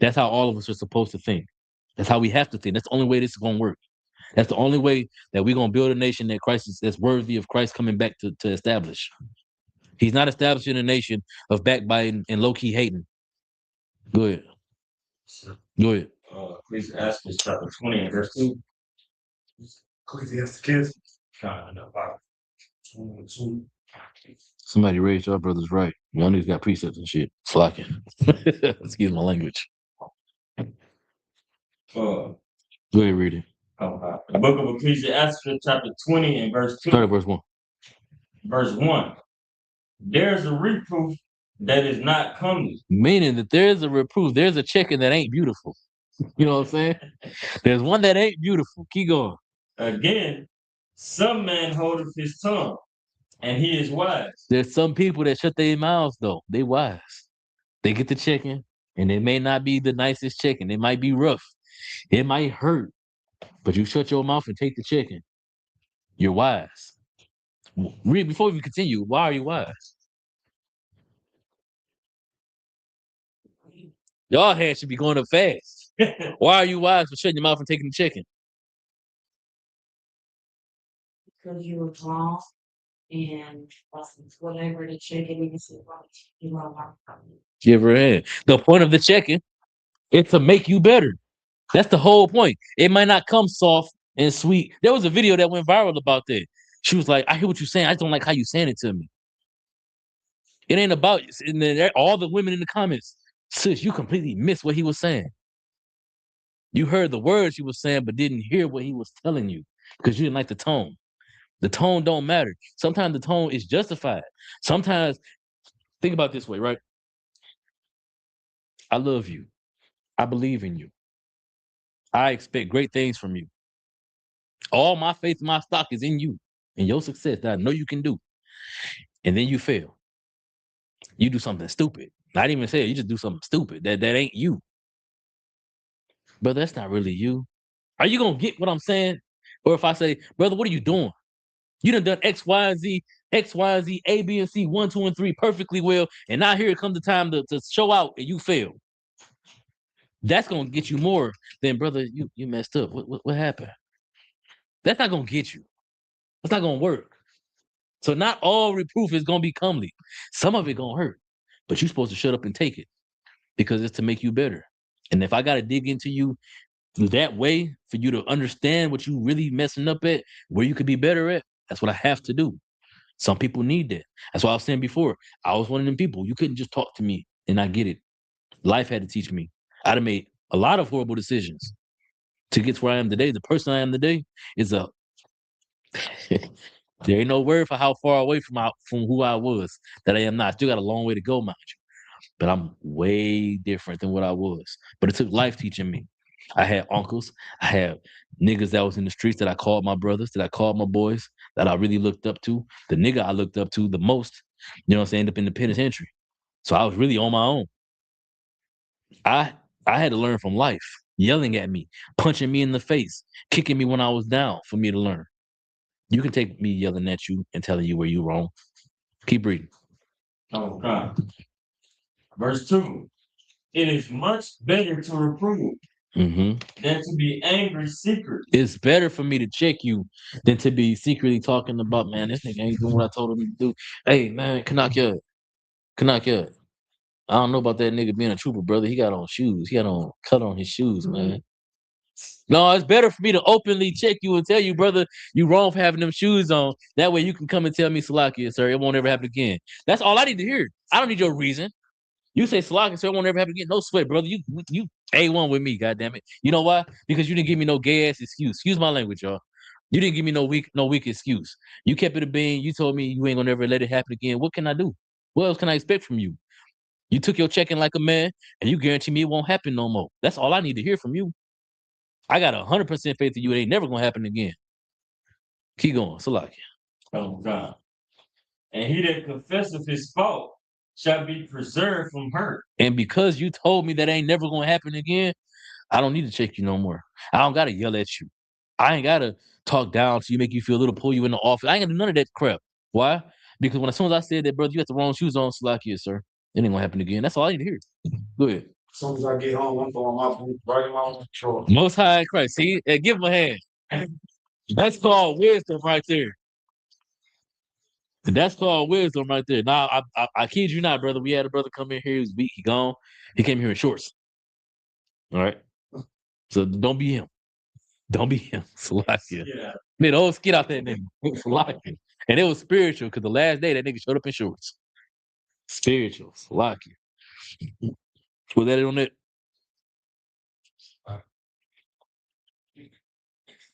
S6: That's how all of us are supposed to think. That's how we have to think. That's the only way this is gonna work. That's the only way that we're gonna build a nation that Christ that's worthy of Christ coming back to establish. He's not establishing a nation of backbiting and low-key hating. Go ahead. Go ahead.
S8: Ecclesiastes chapter 20 and verse 2.
S7: Ecclesiastes. Kind of about 22.
S6: Somebody raised your brothers right. Y'all niggas got precepts and shit. Slacking. Excuse my language. Go ahead, read it.
S8: The book of Ecclesiastes chapter 20 and verse 2.
S6: Start at verse 1.
S8: Verse 1. There's a reproof that is not comely.
S6: Meaning that there's a reproof, there's a checking that ain't beautiful. You know what I'm saying? There's one that ain't beautiful. Keep going.
S8: Again, some man holdeth his tongue, and he is wise.
S6: There's some people that shut their mouths though. They wise. They get the checking, and it may not be the nicest checking. It might be rough. It might hurt. But you shut your mouth and take the checking. You're wise. Read before we continue. Why are you wise? Y'all hands should be going up fast. Why are you wise for shutting your mouth and taking the chicken?
S11: Because you were wrong and whatever the chicken is, you know,
S6: Give her a hand. The point of the checking is to make you better. That's the whole point. It might not come soft and sweet. There was a video that went viral about that. She was like, I hear what you're saying. I just don't like how you saying it to me. It ain't about, and then all the women in the comments, sis, you completely missed what he was saying. You heard the words he was saying, but didn't hear what he was telling you because you didn't like the tone. The tone don't matter. Sometimes the tone is justified. Sometimes, think about it this way, right? I love you. I believe in you. I expect great things from you. All my faith and my stock is in you and your success that I know you can do. And then you fail. You do something stupid. Not even say it, you just do something stupid. That ain't you. But that's not really you. Are you going to get what I'm saying? Or if I say, brother, what are you doing? You done X, Y, and Z, A, B, and C, 1, 2, and 3 perfectly well. And now here it comes the time to show out and you fail. That's going to get you more than, brother, you messed up. What happened? That's not going to get you. That's not going to work. So not all reproof is going to be comely. Some of it going to hurt. But you're supposed to shut up and take it because it's to make you better. And if I got to dig into you that way for you to understand what you really messing up at, where you could be better at, that's what I have to do. Some people need that. That's what I was saying before. I was one of them people. You couldn't just talk to me and I get it. Life had to teach me. I'd have made a lot of horrible decisions to get to where I am today. The person I am today is a... There ain't no word for how far away from who I was that I am now. I still got a long way to go, mind you. But I'm way different than what I was. But it took life teaching me. I had uncles. I had niggas that was in the streets that I called my brothers, that I called my boys, that I really looked up to. The nigga I looked up to the most, you know what I'm saying, ended up in the penitentiary. So I was really on my own. I had to learn from life, yelling at me, punching me in the face, kicking me when I was down for me to learn. You can take me yelling at you and telling you where you're wrong. Keep reading.
S8: Oh, God. Verse 2. It is much better to reprove than to be angry secretly.
S6: It's better for me to check you than to be secretly talking about, man, this nigga ain't doing what I told him to do. Hey, man, Kanaka. I don't know about that nigga being a trooper, brother. He got on shoes. He got on cut on his shoes, man. No, it's better for me to openly check you and tell you, brother, you wrong for having them shoes on. That way you can come and tell me, Salakia, sir, it won't ever happen again. That's all I need to hear. I don't need your reason. You say Salakia, sir, it won't ever happen again. No sweat, brother. You A1 with me, goddammit. You know why? Because you didn't give me no gay ass excuse. Excuse my language, y'all. You didn't give me no weak excuse. You kept it a bean. You told me you ain't gonna never let it happen again. What can I do? What else can I expect from you? You took your check-in like a man, and you guarantee me it won't happen no more. That's all I need to hear from you. I got 100% faith in you. It ain't never gonna happen again. Keep going, Salakia.
S8: Oh, God. And he that confesseth his fault shall be preserved from hurt.
S6: And because you told me that ain't never gonna happen again, I don't need to check you no more. I don't gotta yell at you. I ain't gotta talk down to you, make you feel a little, pull you in the office. I ain't gonna do none of that crap. Why? Because as soon as I said that, brother, you got the wrong shoes on, Salakia, sir. It ain't gonna happen again. That's all I need to hear. Go ahead.
S7: As soon as I get home, I'm throwing my boot right in my own control.
S6: Most High in Christ. See, give him a hand. That's called wisdom right there. That's called wisdom right there. Now, I kid you not, brother. We had a brother come in here. He was beat. He gone. He came here in shorts. All right. So don't be him. Don't be him. Salakia.
S8: Yeah.
S6: Man, oh, get out that nigga. Salakia. And it was spiritual because the last day that nigga showed up in shorts. Spiritual. Salakia. Was that it on it?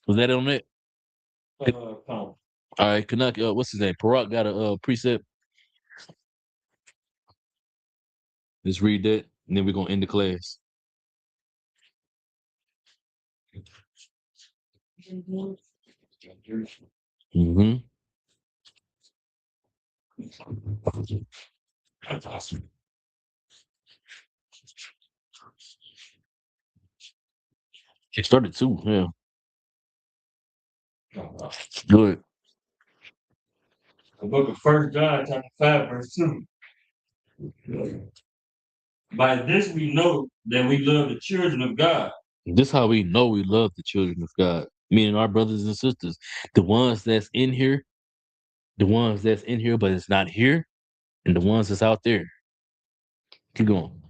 S6: Was that it on it?
S8: Come.
S6: All right, Canuck, what's his name? Parak got a precept. Let's read that, and then we're gonna end the class. Mm-hmm. That's awesome. It started too, yeah. Good.
S8: The book of 1 John, chapter 5, verse 2. By this we know that we love the children of God.
S6: This how we know we love the children of God, meaning our brothers and sisters, the ones that's in here, but it's not here, and the ones that's out there. Keep going.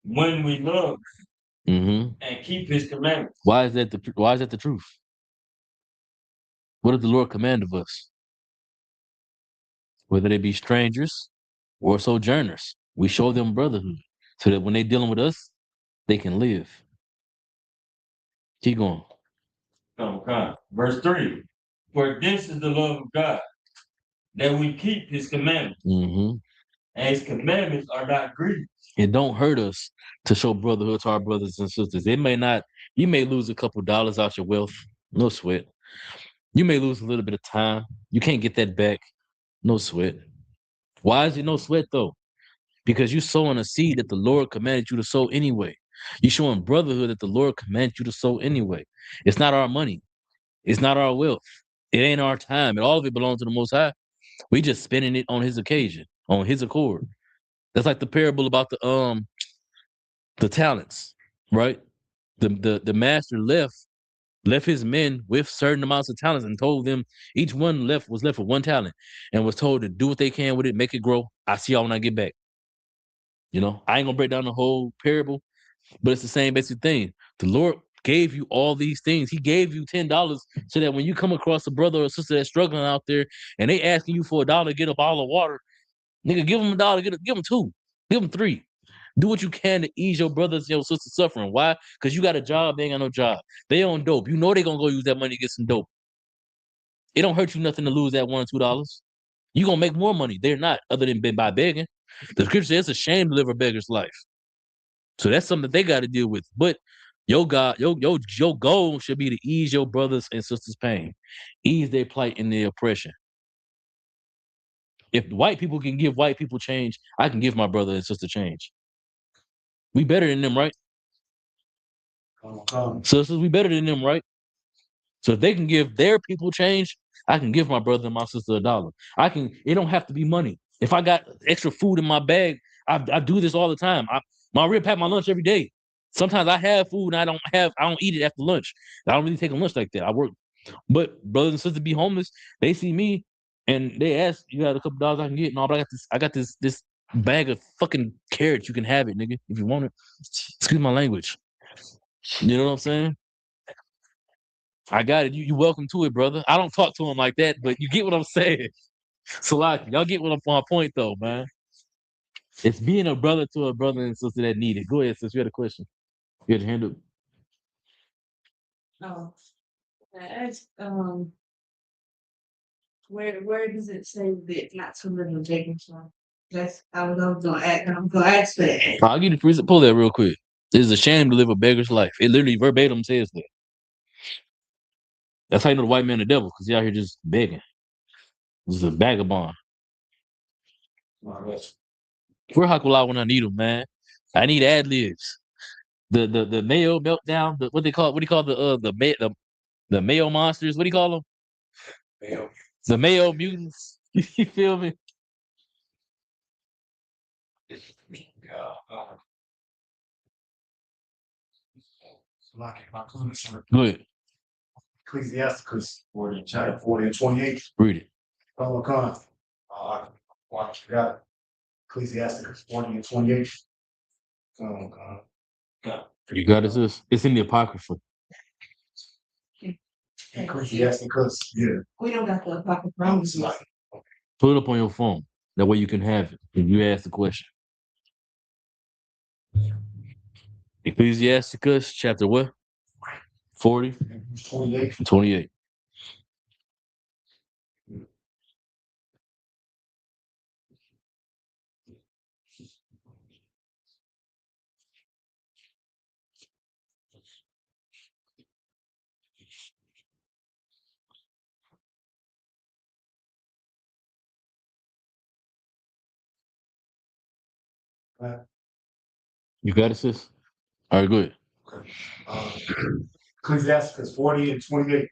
S8: When we love
S6: Mm-hmm.
S8: and keep his commandments.
S6: Why is that the truth? What did the Lord command of us? Whether they be strangers or sojourners, we show them brotherhood so that when they dealing with us, they can live. Keep going.
S8: Come. Verse 3. For this is the love of God, that we keep his commandments.
S6: Mm-hmm.
S8: And his commandments are not grievous.
S6: It don't hurt us to show brotherhood to our brothers and sisters. You may lose a couple dollars out your wealth, no sweat. You may lose a little bit of time. You can't get that back, no sweat. Why is it no sweat though? Because you're sowing a seed that the Lord commanded you to sow anyway. You're showing brotherhood that the Lord commanded you to sow anyway. It's not our money. It's not our wealth. It ain't our time. And all of it belongs to the Most High. We just spending it on his occasion, on his accord. That's like the parable about the talents, right? The master left his men with certain amounts of talents and told them each one was left with one talent and was told to do what they can with it, make it grow. I see y'all when I get back. You know, I ain't gonna break down the whole parable, but it's the same basic thing. The Lord gave you all these things. He gave you $10 so that when you come across a brother or sister that's struggling out there and they asking you for $1 to get a bottle of water, nigga, give them $1, give them 2, give them 3. Do what you can to ease your brothers and your sisters suffering. Why? Because you got a job, they ain't got no job. They on dope. You know they gonna go use that money to get some dope. It don't hurt you nothing to lose that $1 or $2. You gonna make more money. They're not, other than by begging. The scripture says it's a shame to live a beggar's life. So that's something that they got to deal with. But your goal should be to ease your brothers and sisters' pain, ease their plight and their oppression. If white people can give white people change, I can give my brother and sister change. We better than them, right? Sisters, we better than them, right? So if they can give their people change, I can give my brother and my sister $1. It don't have to be money. If I got extra food in my bag, I do this all the time. I pack my lunch every day. Sometimes I have food and I don't eat it after lunch. I don't really take a lunch like that. I work. But brothers and sisters be homeless, they see me and they ask, you got a couple dollars I can get? No, but I got this bag of fucking carrots. You can have it, nigga, if you want it. Excuse my language. You know what I'm saying? I got it. You welcome to it, brother. I don't talk to him like that, but you get what I'm saying. Salaki, y'all get what I'm my point though, man. It's being a brother to a brother and sister that need it. Go ahead, sis. You had a question. You had your hand up.
S11: Oh, I asked, where does it say that not to live in beggars life? That's I was gonna ask. I'm gonna ask for that.
S6: I'll give you the freezer. Pull that real quick. It's a shame to live a beggar's life. It literally verbatim says that. That's how you know the white man the devil, because he out here just begging. This is a vagabond. Where Hakula when I need them, man? I need ad libs. The Mayo meltdown. What do you call the Mayo monsters? What do you call them?
S7: Mayo.
S6: The Mayo mutants. You feel me? Go ahead.
S7: Ecclesiasticus 40, chapter 40 and 28.
S6: Read it.
S7: Come on. Watch, got it. Ecclesiasticus 40 and 28. Come on.
S6: You got it, sis? It's in the Apocrypha.
S7: Ecclesiasticus, yeah.
S11: We don't got the apocryphal.
S7: It's like,
S6: Put it up on your phone. That way you can have it when you ask the question. Ecclesiasticus chapter what? 40
S7: 28.
S6: and 28. You got it, sis? All right, good.
S7: Ecclesiasticus 40 and 28.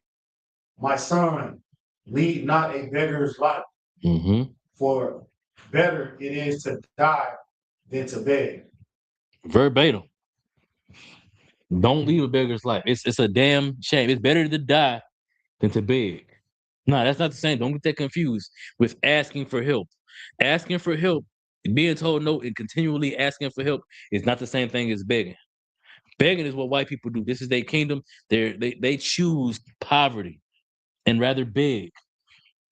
S7: My son, lead not a beggar's life,
S6: Mm-hmm.
S7: for better it is to die than to beg.
S6: Verbatim. Don't leave a beggar's life. It's a damn shame. It's better to die than to beg. No, that's not the same. Don't get that confused with asking for help. Asking for help, being told no, and continually asking for help is not the same thing as begging. Begging is what white people do. This is their kingdom. They choose poverty and rather beg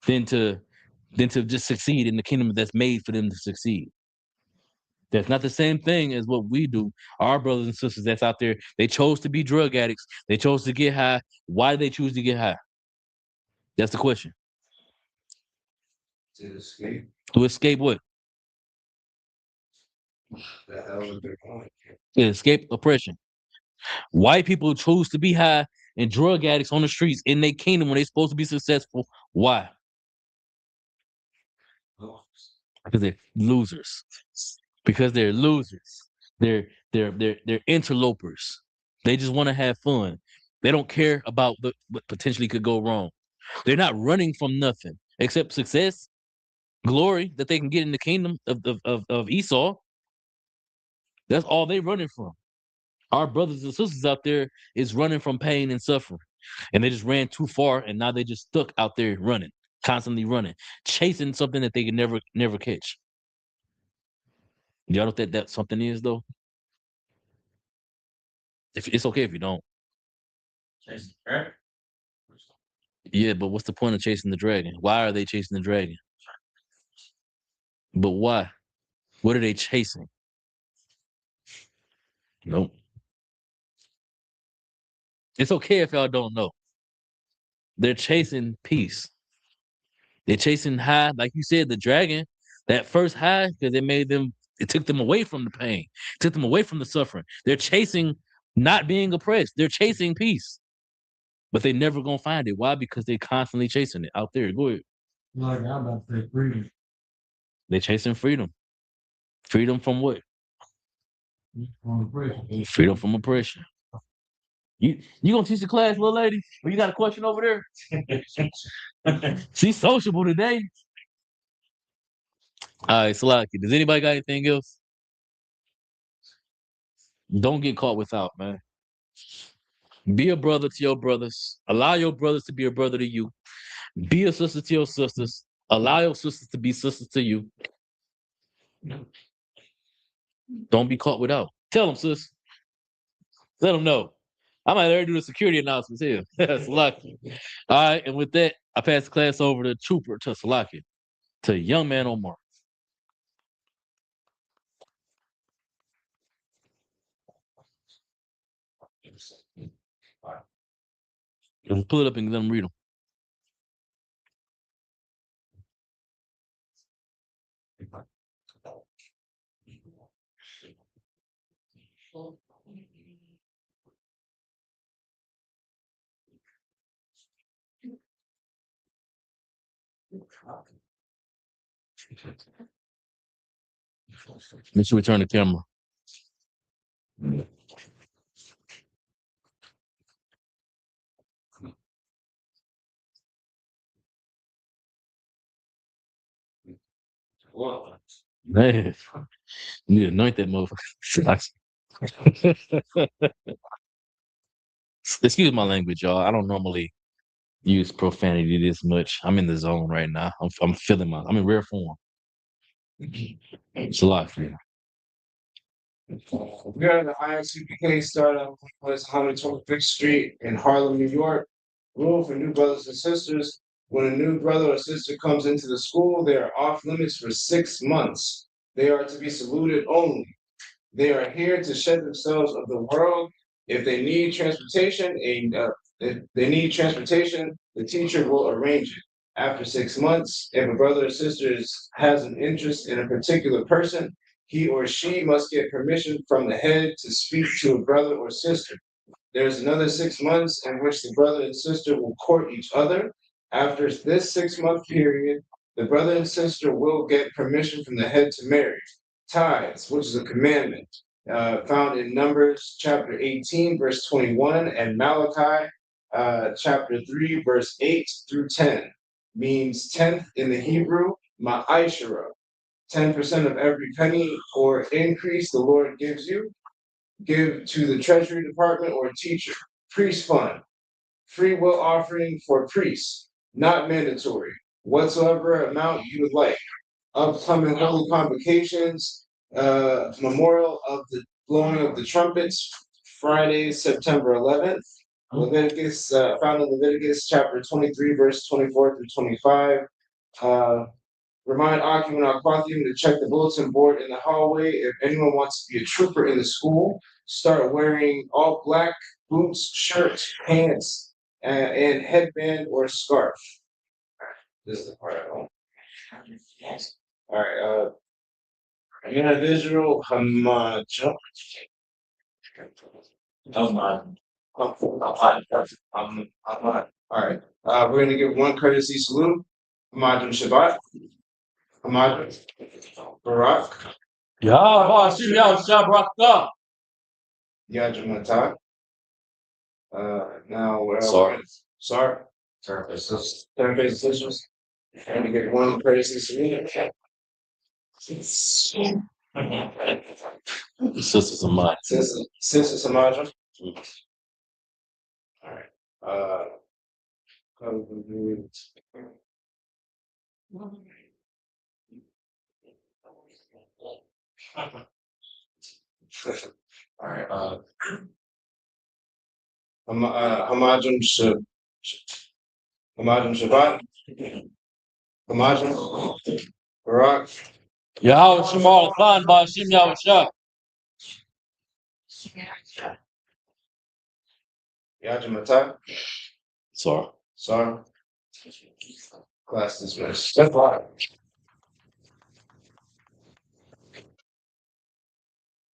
S6: than to just succeed in the kingdom that's made for them to succeed. That's not the same thing as what we do. Our brothers and sisters that's out there, they chose to be drug addicts. They chose to get high. Why did they choose to get high? That's the question.
S7: To escape
S6: To escape what?
S7: the hell of their point.
S6: To escape oppression. White people choose to be high and drug addicts on the streets in their kingdom when they're supposed to be successful. Why? Because they're losers. Because they're losers. They're interlopers. They just want to have fun. They don't care about what potentially could go wrong. They're not running from nothing except success, glory that they can get in the kingdom of Esau. That's all they're running from. Our brothers and sisters out there is running from pain and suffering. And they just ran too far and now they just stuck out there running, constantly running, chasing something that they can never catch. Y'all know what that something is though? If it's okay if you don't. Yeah, but what's the point of chasing the dragon? Why are they chasing the dragon? But why? What are they chasing? Nope. It's okay if y'all don't know. They're chasing peace. They're chasing high, like you said, the dragon, that first high, because it took them away from the pain, took them away from the suffering. They're chasing not being oppressed. They're chasing peace. But they never gonna find it. Why? Because they're constantly chasing it out there. Go ahead.
S9: Like I'm about to say freedom.
S6: They're chasing freedom. Freedom from what?
S9: From oppression.
S6: Freedom from oppression. You gonna teach the class, little lady? Or you got a question over there? She's sociable today. All right, Salaki. Does anybody got anything else? Don't get caught without, man. Be a brother to your brothers. Allow your brothers to be a brother to you. Be a sister to your sisters. Allow your sisters to be sisters to you. Don't be caught without. Tell them, sis. Let them know. I might already do the security announcements here. Salaki. All right, and with that, I pass the class over to Trooper, to Salaki, to Young Man Omar. Just pull it up and let them read them. Make sure we turn the camera. Man, you need to anoint that motherfucker. Excuse my language, y'all. I don't normally use profanity this much. I'm in the zone right now. I'm feeling I'm in rare form. It's a lot for you.
S10: We are the ISUPK startup place 125th Street in Harlem, New York. Rule for new brothers and sisters. When a new brother or sister comes into the school, they are off limits for 6 months. They are to be saluted only. They are here to shed themselves of the world. If they need transportation, the teacher will arrange it. After 6 months, if a brother or sister has an interest in a particular person, he or she must get permission from the head to speak to a brother or sister. There's another 6 months in which the brother and sister will court each other. After this 6-month period, the brother and sister will get permission from the head to marry. Tithes, which is a commandment, found in Numbers chapter 18, verse 21, and Malachi chapter 3, verse 8 through 10, means tenth in the Hebrew, ma'ashara. 10% of every penny or increase the Lord gives you, give to the Treasury Department or teacher. Priest fund, free will offering for priests, not mandatory, whatsoever amount you would like. Upcoming holy convocations, memorial of the blowing of the trumpets, Friday, September 11th. Leviticus, found in Leviticus chapter 23, verse 24 through 25. Remind Akim and Akwathim to check the bulletin board in the hallway. If anyone wants to be a trooper in the school, start wearing all black boots, shirts, pants, and headband or scarf. This is the part I don't. All right. Individual Hamajo. All right. We're gonna give one courtesy salute. Hamadrim Shabbat. Hamadrim Barak.
S8: Yahweh Shabbat.
S10: Yajim Matak. Now we're Sorry. Third decisions. And we get one courtesy salute.
S6: Sisters of mine.
S10: Sister Samadra. All right. All right. Hamadrim Shabbat. Hamadrim Barak.
S8: Yahweh Shemal Khan Bashim Yahweh.
S10: Yajim Matak.
S6: Sorry.
S10: Class dismissed.